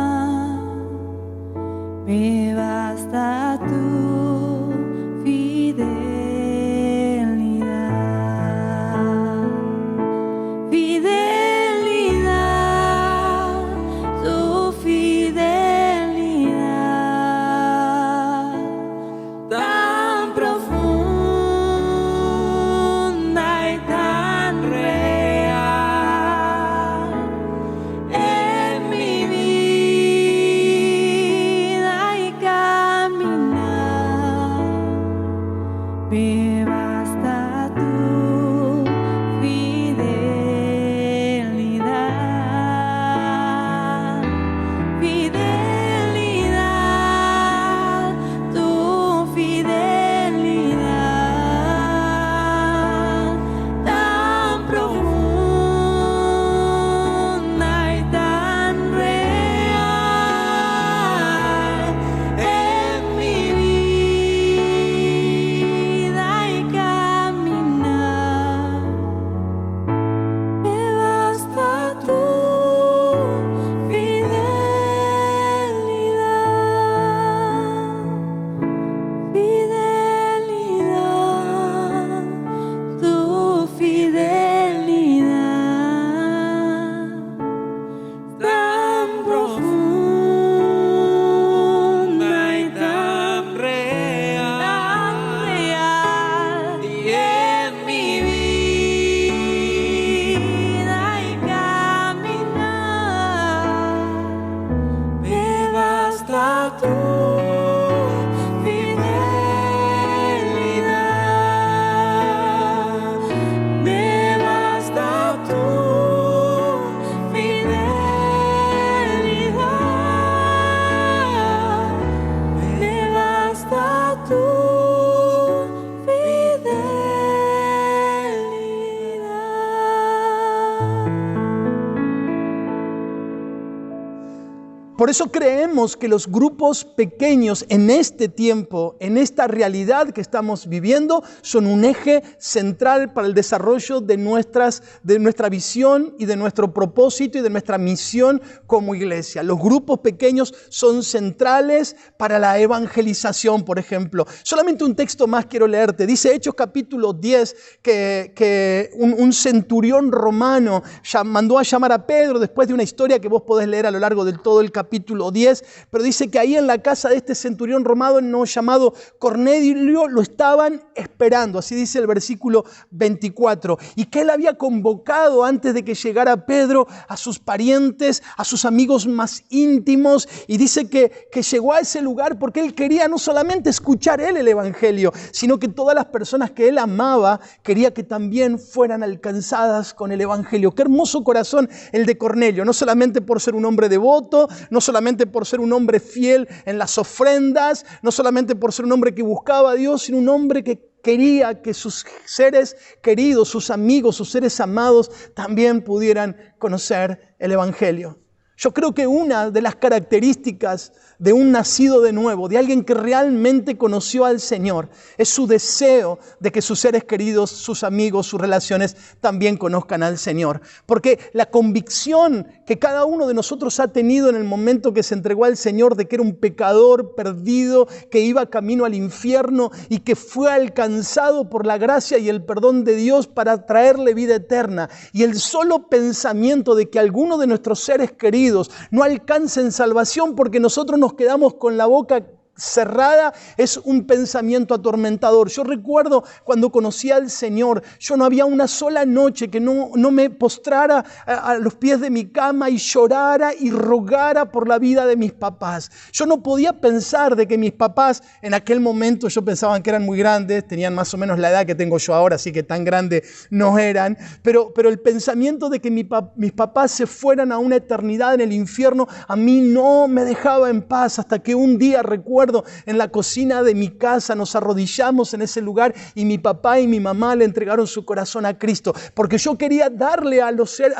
Por eso creemos que los grupos pequeños en este tiempo, en esta realidad que estamos viviendo, son un eje central para el desarrollo de nuestra visión y de nuestro propósito y de nuestra misión como iglesia. Los grupos pequeños son centrales para la evangelización, por ejemplo. Solamente un texto más quiero leerte. Dice Hechos capítulo 10 que un centurión romano mandó a llamar a Pedro después de una historia que vos podés leer a lo largo de todo el capítulo 10, pero dice que ahí en la casa de este centurión romano llamado Cornelio lo estaban esperando, así dice el versículo 24, y que él había convocado antes de que llegara Pedro a sus parientes, a sus amigos más íntimos, y dice que llegó a ese lugar porque él quería no solamente escuchar él el evangelio, sino que todas las personas que él amaba quería que también fueran alcanzadas con el evangelio. Qué hermoso corazón el de Cornelio, no solamente por ser un hombre devoto, no solamente por ser un hombre fiel en las ofrendas, no solamente por ser un hombre que buscaba a Dios, sino un hombre que quería que sus seres queridos, sus amigos, sus seres amados también pudieran conocer el evangelio. Yo creo que una de las características de un nacido de nuevo, de alguien que realmente conoció al Señor, es su deseo de que sus seres queridos, sus amigos, sus relaciones también conozcan al Señor. Porque la convicción que cada uno de nosotros ha tenido en el momento que se entregó al Señor de que era un pecador perdido, que iba camino al infierno y que fue alcanzado por la gracia y el perdón de Dios para traerle vida eterna. Y el solo pensamiento de que alguno de nuestros seres queridos no alcancen salvación porque nosotros nos quedamos con la boca cerrada es un pensamiento atormentador. Yo recuerdo cuando conocí al Señor, yo no había una sola noche que no me postrara a los pies de mi cama y llorara y rogara por la vida de mis papás. Yo no podía pensar de que mis papás en aquel momento, yo pensaba que eran muy grandes, tenían más o menos la edad que tengo yo ahora, así que tan grandes no eran, pero el pensamiento de que mis papás se fueran a una eternidad en el infierno a mí no me dejaba en paz, hasta que un día recuerdo en la cocina de mi casa nos arrodillamos en ese lugar y mi papá y mi mamá le entregaron su corazón a Cristo, porque yo quería darle a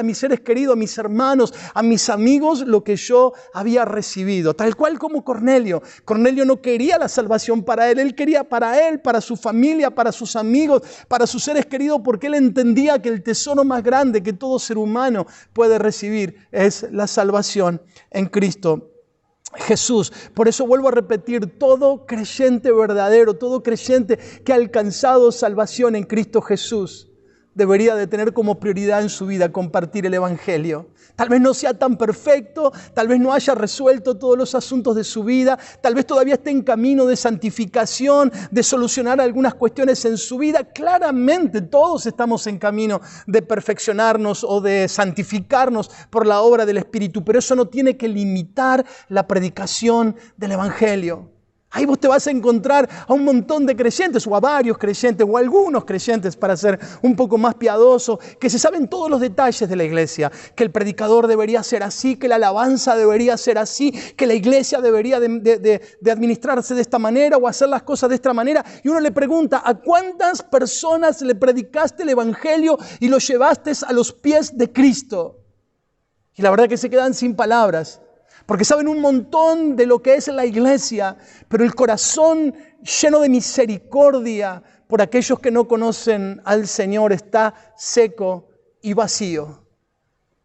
mis seres queridos, a mis hermanos, a mis amigos lo que yo había recibido, tal cual como Cornelio. Cornelio no quería la salvación para él quería para él, para su familia, para sus amigos, para sus seres queridos, porque él entendía que el tesoro más grande que todo ser humano puede recibir es la salvación en Cristo Jesús. Por eso vuelvo a repetir, todo creyente verdadero, todo creyente que ha alcanzado salvación en Cristo Jesús debería de tener como prioridad en su vida compartir el evangelio. Tal vez no sea tan perfecto, tal vez no haya resuelto todos los asuntos de su vida, tal vez todavía esté en camino de santificación, de solucionar algunas cuestiones en su vida. Claramente todos estamos en camino de perfeccionarnos o de santificarnos por la obra del Espíritu, pero eso no tiene que limitar la predicación del evangelio. Ahí vos te vas a encontrar a un montón de creyentes o a varios creyentes o a algunos creyentes, para ser un poco más piadoso, que se saben todos los detalles de la iglesia, que el predicador debería ser así, que la alabanza debería ser así, que la iglesia debería de administrarse de esta manera o hacer las cosas de esta manera. Y uno le pregunta, ¿a cuántas personas le predicaste el evangelio y lo llevaste a los pies de Cristo? Y la verdad que se quedan sin palabras. Porque saben un montón de lo que es la iglesia, pero el corazón lleno de misericordia por aquellos que no conocen al Señor está seco y vacío.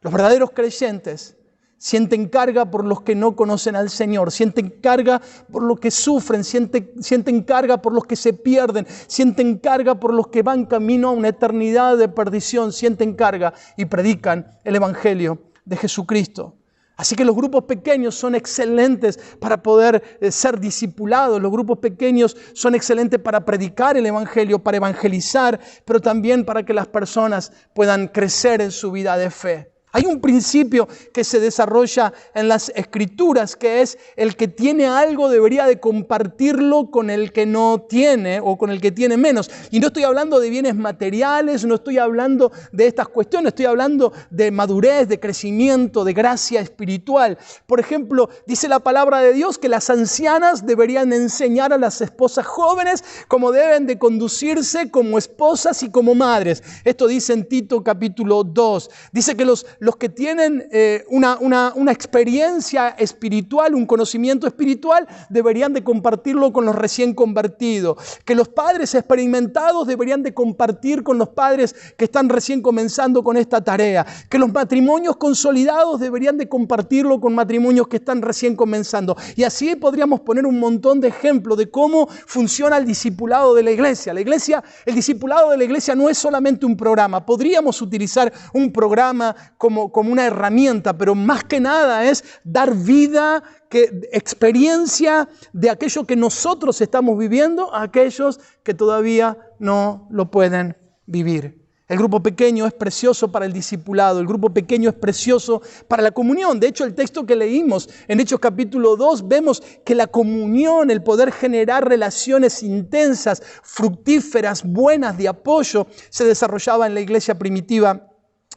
Los verdaderos creyentes sienten carga por los que no conocen al Señor, sienten carga por los que sufren, sienten carga por los que se pierden, sienten carga por los que van camino a una eternidad de perdición, sienten carga y predican el evangelio de Jesucristo. Así que los grupos pequeños son excelentes para poder ser discipulados. Los grupos pequeños son excelentes para predicar el evangelio, para evangelizar, pero también para que las personas puedan crecer en su vida de fe. Hay un principio que se desarrolla en las Escrituras, que es el que tiene algo debería de compartirlo con el que no tiene o con el que tiene menos. Y no estoy hablando de bienes materiales, no estoy hablando de estas cuestiones, estoy hablando de madurez, de crecimiento, de gracia espiritual. Por ejemplo, dice la palabra de Dios que las ancianas deberían enseñar a las esposas jóvenes cómo deben de conducirse como esposas y como madres. Esto dice en Tito capítulo 2. Dice que los los que tienen una experiencia espiritual, un conocimiento espiritual, deberían de compartirlo con los recién convertidos. Que los padres experimentados deberían de compartir con los padres que están recién comenzando con esta tarea. Que los matrimonios consolidados deberían de compartirlo con matrimonios que están recién comenzando. Y así podríamos poner un montón de ejemplos de cómo funciona el discipulado de la iglesia. El discipulado de la iglesia no es solamente un programa. Podríamos utilizar un programa como una herramienta, pero más que nada es dar vida, experiencia de aquello que nosotros estamos viviendo a aquellos que todavía no lo pueden vivir. El grupo pequeño es precioso para el discipulado, el grupo pequeño es precioso para la comunión. De hecho, el texto que leímos en Hechos capítulo 2, vemos que la comunión, el poder generar relaciones intensas, fructíferas, buenas, de apoyo, se desarrollaba en la iglesia primitiva.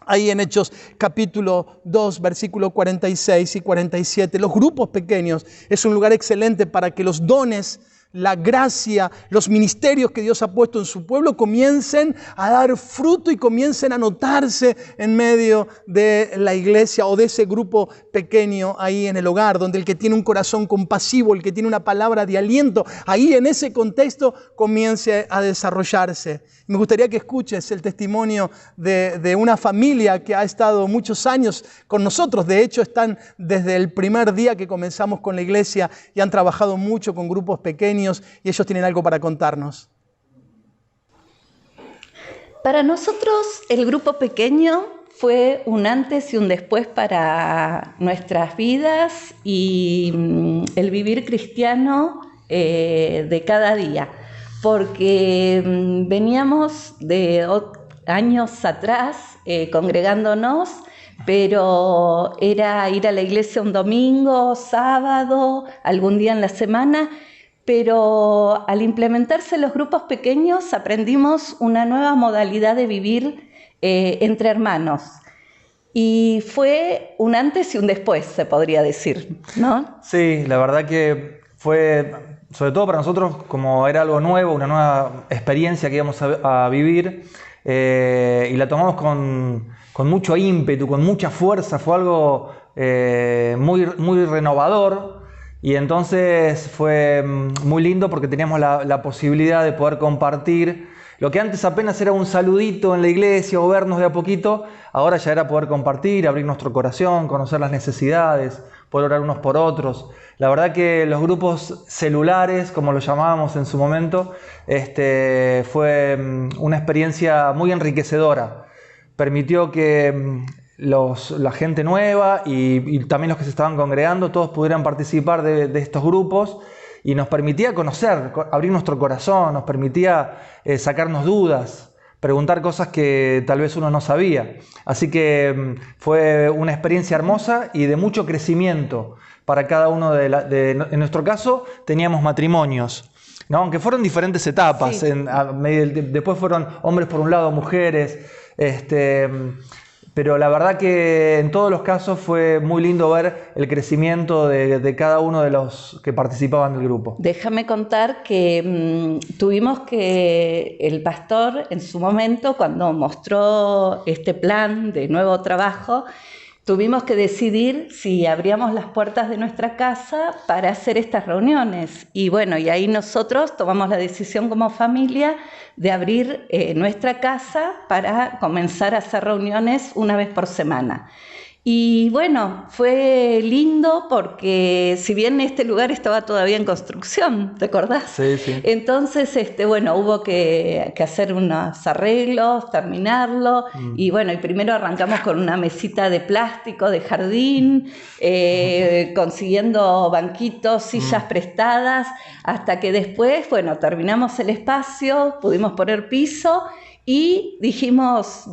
Ahí en Hechos capítulo 2, versículos 46 y 47. Los grupos pequeños es un lugar excelente para que los dones, la gracia, los ministerios que Dios ha puesto en su pueblo comiencen a dar fruto y comiencen a notarse en medio de la iglesia o de ese grupo pequeño ahí en el hogar, donde el que tiene un corazón compasivo, el que tiene una palabra de aliento, ahí en ese contexto comience a desarrollarse. Me gustaría que escuches el testimonio de una familia que ha estado muchos años con nosotros. De hecho, están desde el primer día que comenzamos con la iglesia y han trabajado mucho con grupos pequeños y ellos tienen algo para contarnos. Para nosotros el grupo pequeño fue un antes y un después para nuestras vidas y el vivir cristiano de cada día. Porque veníamos de años atrás congregándonos, pero era ir a la iglesia un domingo, sábado, algún día en la semana, pero al implementarse los grupos pequeños aprendimos una nueva modalidad de vivir entre hermanos. Y fue un antes y un después, se podría decir, ¿no? Sí, la verdad que fue, sobre todo para nosotros, como era algo nuevo, una nueva experiencia que íbamos a vivir, y la tomamos con mucho ímpetu, con mucha fuerza. Fue algo muy renovador, y entonces fue muy lindo porque teníamos la posibilidad de poder compartir lo que antes apenas era un saludito en la iglesia o vernos de a poquito. Ahora ya era poder compartir, abrir nuestro corazón, conocer las necesidades, poder orar unos por otros. La verdad que los grupos celulares, como lo llamábamos en su momento, fue una experiencia muy enriquecedora. Permitió que la gente nueva y también los que se estaban congregando, todos pudieran participar de estos grupos, y nos permitía conocer, abrir nuestro corazón, nos permitía sacarnos dudas, preguntar cosas que tal vez uno no sabía. Así que fue una experiencia hermosa y de mucho crecimiento para cada uno en nuestro caso teníamos matrimonios, ¿no? Aunque fueron diferentes etapas. Sí. Después fueron hombres por un lado, mujeres, pero la verdad que en todos los casos fue muy lindo ver el crecimiento de cada uno de los que participaban del grupo. Déjame contar que el pastor en su momento, cuando mostró este plan de nuevo trabajo, tuvimos que decidir si abríamos las puertas de nuestra casa para hacer estas reuniones. Y bueno, y ahí nosotros tomamos la decisión como familia de abrir nuestra casa para comenzar a hacer reuniones una vez por semana. Y bueno, fue lindo porque si bien este lugar estaba todavía en construcción, ¿te acordás? Sí, sí. Entonces, hubo que hacer unos arreglos, terminarlo. Y bueno, y primero arrancamos con una mesita de plástico de jardín, consiguiendo banquitos, sillas prestadas, hasta que después, bueno, terminamos el espacio, pudimos poner piso y dijimos,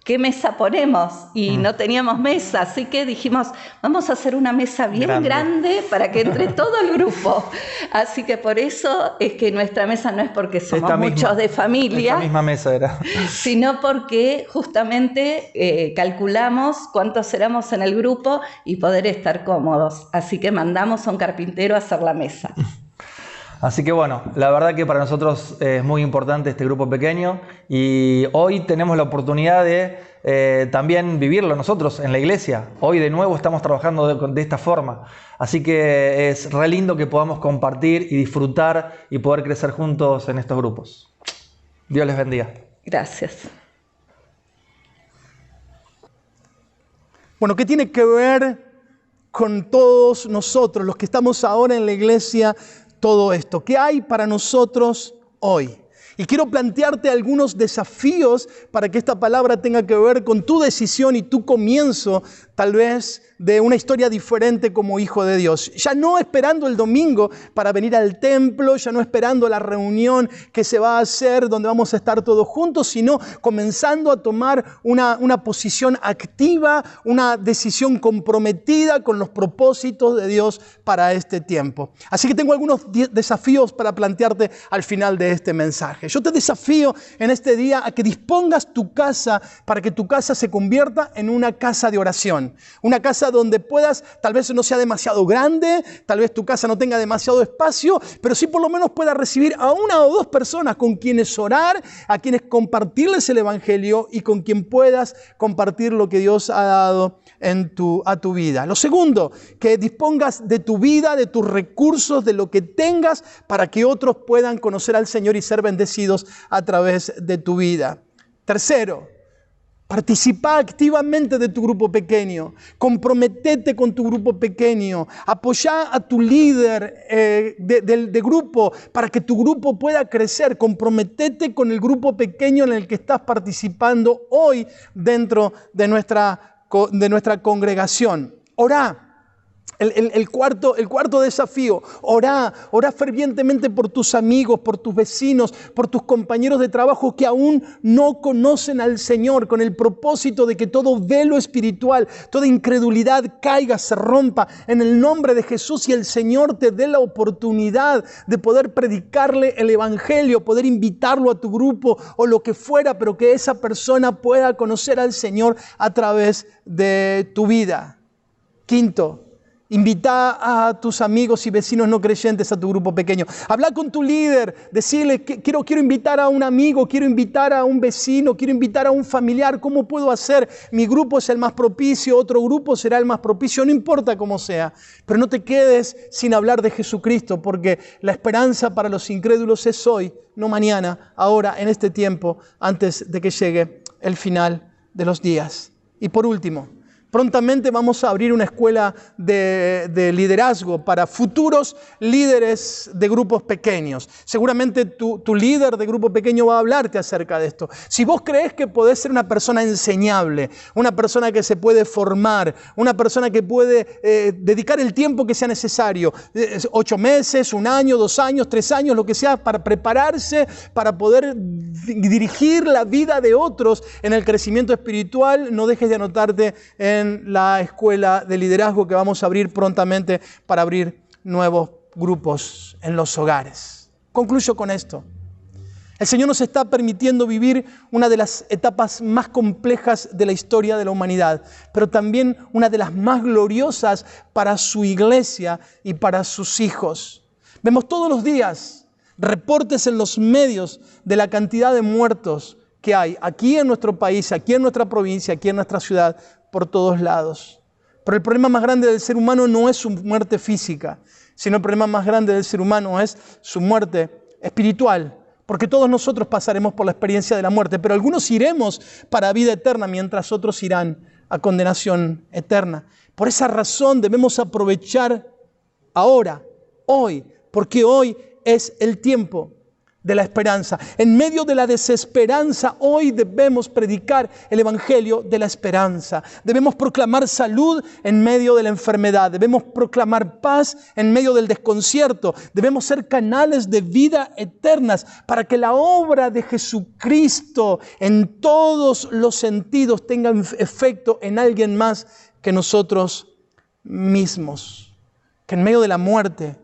¿qué mesa ponemos? Y no teníamos mesa, así que dijimos, vamos a hacer una mesa bien grande para que entre todo el grupo. Así que por eso es que nuestra mesa no es porque somos muchos de familia. Esta misma mesa era. Sino porque justamente calculamos cuántos éramos en el grupo y poder estar cómodos. Así que mandamos a un carpintero a hacer la mesa. Así que bueno, la verdad que para nosotros es muy importante este grupo pequeño, y hoy tenemos la oportunidad de también vivirlo nosotros en la iglesia. Hoy de nuevo estamos trabajando de esta forma. Así que es re lindo que podamos compartir y disfrutar y poder crecer juntos en estos grupos. Dios les bendiga. Gracias. Bueno, ¿qué tiene que ver con todos nosotros, los que estamos ahora en la iglesia, todo esto? ¿Qué hay para nosotros hoy? Y quiero plantearte algunos desafíos para que esta palabra tenga que ver con tu decisión y tu comienzo, tal vez, de una historia diferente como hijo de Dios. Ya no esperando el domingo para venir al templo, ya no esperando la reunión que se va a hacer donde vamos a estar todos juntos, sino comenzando a tomar una posición activa, una decisión comprometida con los propósitos de Dios para este tiempo. Así que tengo algunos desafíos para plantearte al final de este mensaje. Yo te desafío en este día a que dispongas tu casa para que tu casa se convierta en una casa de oración. Una casa donde puedas, tal vez no sea demasiado grande, tal vez tu casa no tenga demasiado espacio, pero sí por lo menos puedas recibir a una o dos personas con quienes orar, a quienes compartirles el evangelio y con quien puedas compartir lo que Dios ha dado a tu vida. Lo segundo, que dispongas de tu vida, de tus recursos, de lo que tengas para que otros puedan conocer al Señor y ser bendecidos a través de tu vida. Tercero, participa activamente de tu grupo pequeño, comprometete con tu grupo pequeño, apoya a tu líder de grupo para que tu grupo pueda crecer, comprometete con el grupo pequeño en el que estás participando hoy dentro de nuestra congregación. Orá. El cuarto desafío, orá fervientemente por tus amigos, por tus vecinos, por tus compañeros de trabajo que aún no conocen al Señor, con el propósito de que todo velo espiritual, toda incredulidad caiga, se rompa en el nombre de Jesús y el Señor te dé la oportunidad de poder predicarle el evangelio, poder invitarlo a tu grupo o lo que fuera, pero que esa persona pueda conocer al Señor a través de tu vida. Quinto, invita a tus amigos y vecinos no creyentes a tu grupo pequeño. Habla con tu líder, decirle que quiero invitar a un amigo, quiero invitar a un vecino, quiero invitar a un familiar. ¿Cómo puedo hacer? Mi grupo es el más propicio, otro grupo será el más propicio, no importa cómo sea. Pero no te quedes sin hablar de Jesucristo, porque la esperanza para los incrédulos es hoy, no mañana, ahora, en este tiempo, antes de que llegue el final de los días. Y por último, prontamente vamos a abrir una escuela de liderazgo para futuros líderes de grupos pequeños. Seguramente tu líder de grupo pequeño va a hablarte acerca de esto. Si vos crees que podés ser una persona enseñable, una persona que se puede formar, una persona que puede dedicar el tiempo que sea necesario, 8 meses, 1 año, 2 años, 3 años, lo que sea, para prepararse, para poder dirigir la vida de otros en el crecimiento espiritual, no dejes de anotarte en la escuela de liderazgo que vamos a abrir prontamente para abrir nuevos grupos en los hogares. Concluyo con esto. El Señor nos está permitiendo vivir una de las etapas más complejas de la historia de la humanidad, pero también una de las más gloriosas para su iglesia y para sus hijos. Vemos todos los días reportes en los medios de la cantidad de muertos que hay aquí en nuestro país, aquí en nuestra provincia, aquí en nuestra ciudad, por todos lados. Pero el problema más grande del ser humano no es su muerte física, sino el problema más grande del ser humano es su muerte espiritual. Porque todos nosotros pasaremos por la experiencia de la muerte, pero algunos iremos para vida eterna, mientras otros irán a condenación eterna. Por esa razón debemos aprovechar ahora, hoy, porque hoy es el tiempo de la esperanza. En medio de la desesperanza, hoy debemos predicar el evangelio de la esperanza. Debemos proclamar salud en medio de la enfermedad. Debemos proclamar paz en medio del desconcierto. Debemos ser canales de vida eternas para que la obra de Jesucristo en todos los sentidos tenga efecto en alguien más que nosotros mismos. Que en medio de la muerte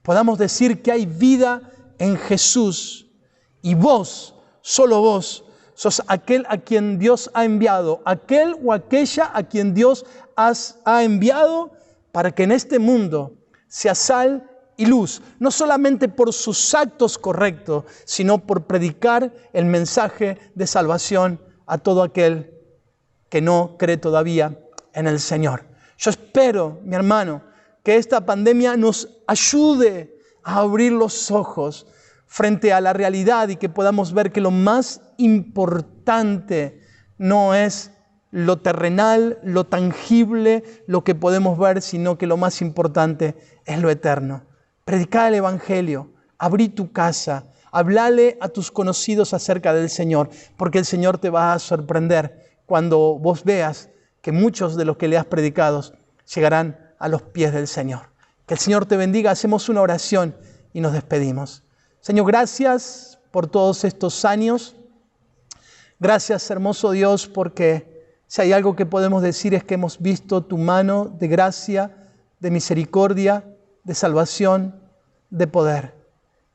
podamos decir que hay vida en Jesús, y vos, solo vos, sos aquel a quien Dios ha enviado, aquel o aquella a quien Dios ha enviado para que en este mundo sea sal y luz, no solamente por sus actos correctos, sino por predicar el mensaje de salvación a todo aquel que no cree todavía en el Señor. Yo espero, mi hermano, que esta pandemia nos ayude a abrir los ojos frente a la realidad y que podamos ver que lo más importante no es lo terrenal, lo tangible, lo que podemos ver, sino que lo más importante es lo eterno. Predicar el Evangelio, abrí tu casa, hablale a tus conocidos acerca del Señor, porque el Señor te va a sorprender cuando vos veas que muchos de los que le has predicado llegarán a los pies del Señor. Que el Señor te bendiga. Hacemos una oración y nos despedimos. Señor, gracias por todos estos años. Gracias, hermoso Dios, porque si hay algo que podemos decir es que hemos visto tu mano de gracia, de misericordia, de salvación, de poder.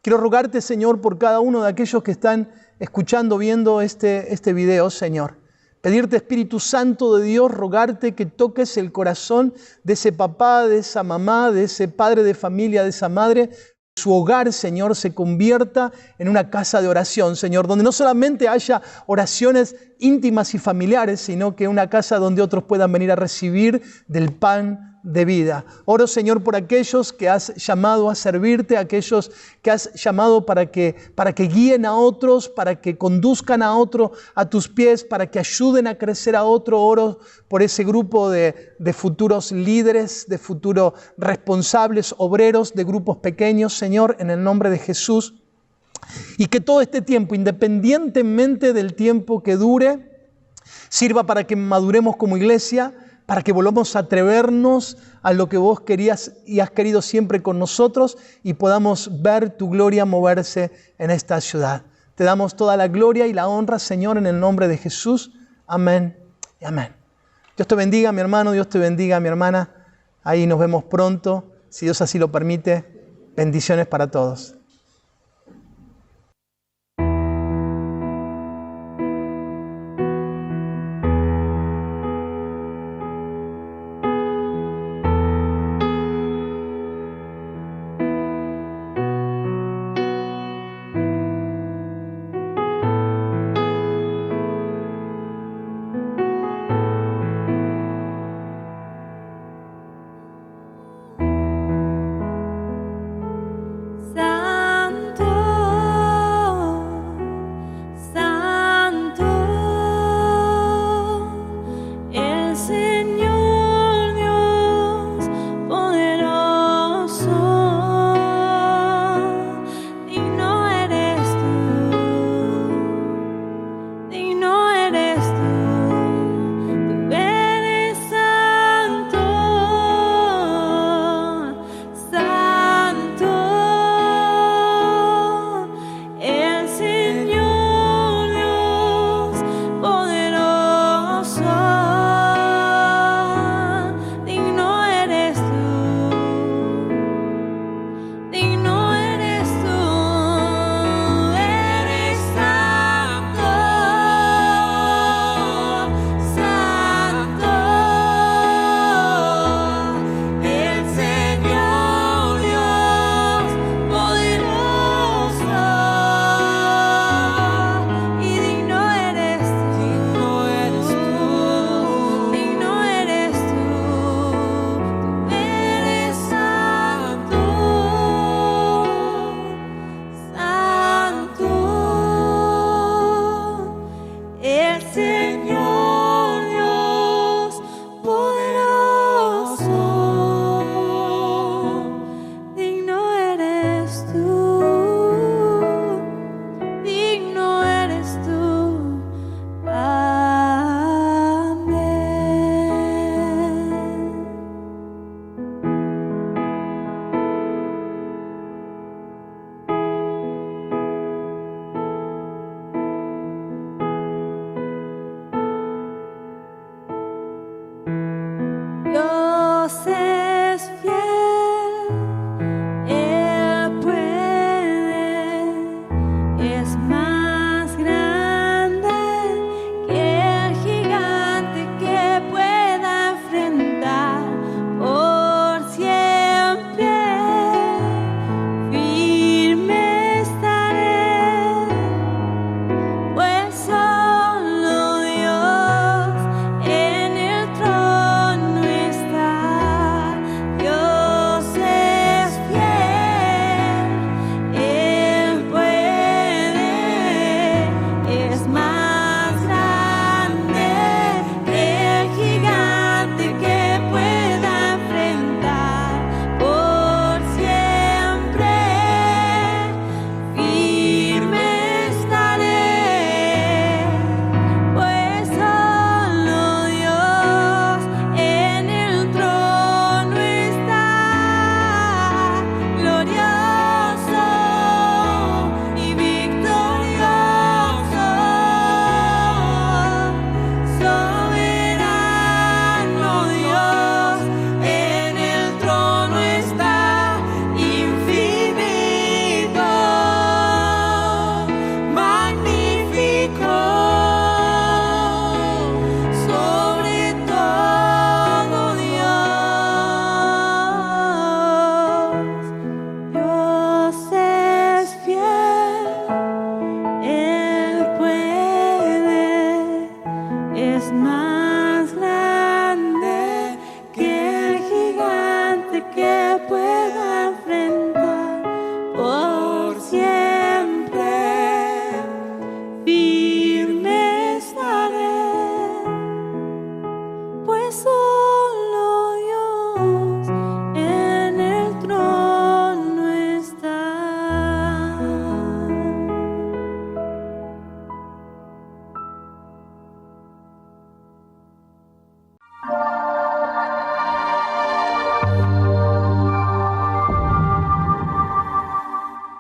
Quiero rogarte, Señor, por cada uno de aquellos que están escuchando, viendo este video, Señor. Pedirte, Espíritu Santo de Dios, rogarte que toques el corazón de ese papá, de esa mamá, de ese padre de familia, de esa madre. Su hogar, Señor, se convierta en una casa de oración, Señor, donde no solamente haya oraciones íntimas y familiares, sino que una casa donde otros puedan venir a recibir del pan de vida. Oro, Señor, por aquellos que has llamado a servirte, aquellos que has llamado para que guíen a otros, para que conduzcan a otro a tus pies, para que ayuden a crecer a otro. Oro por ese grupo de futuros líderes, de futuros responsables, obreros de grupos pequeños, Señor, en el nombre de Jesús. Y que todo este tiempo, independientemente del tiempo que dure, sirva para que maduremos como iglesia, para que volvamos a atrevernos a lo que vos querías y has querido siempre con nosotros y podamos ver tu gloria moverse en esta ciudad. Te damos toda la gloria y la honra, Señor, en el nombre de Jesús. Amén y amén. Dios te bendiga, mi hermano, Dios te bendiga, mi hermana. Ahí nos vemos pronto, si Dios así lo permite. Bendiciones para todos. es más.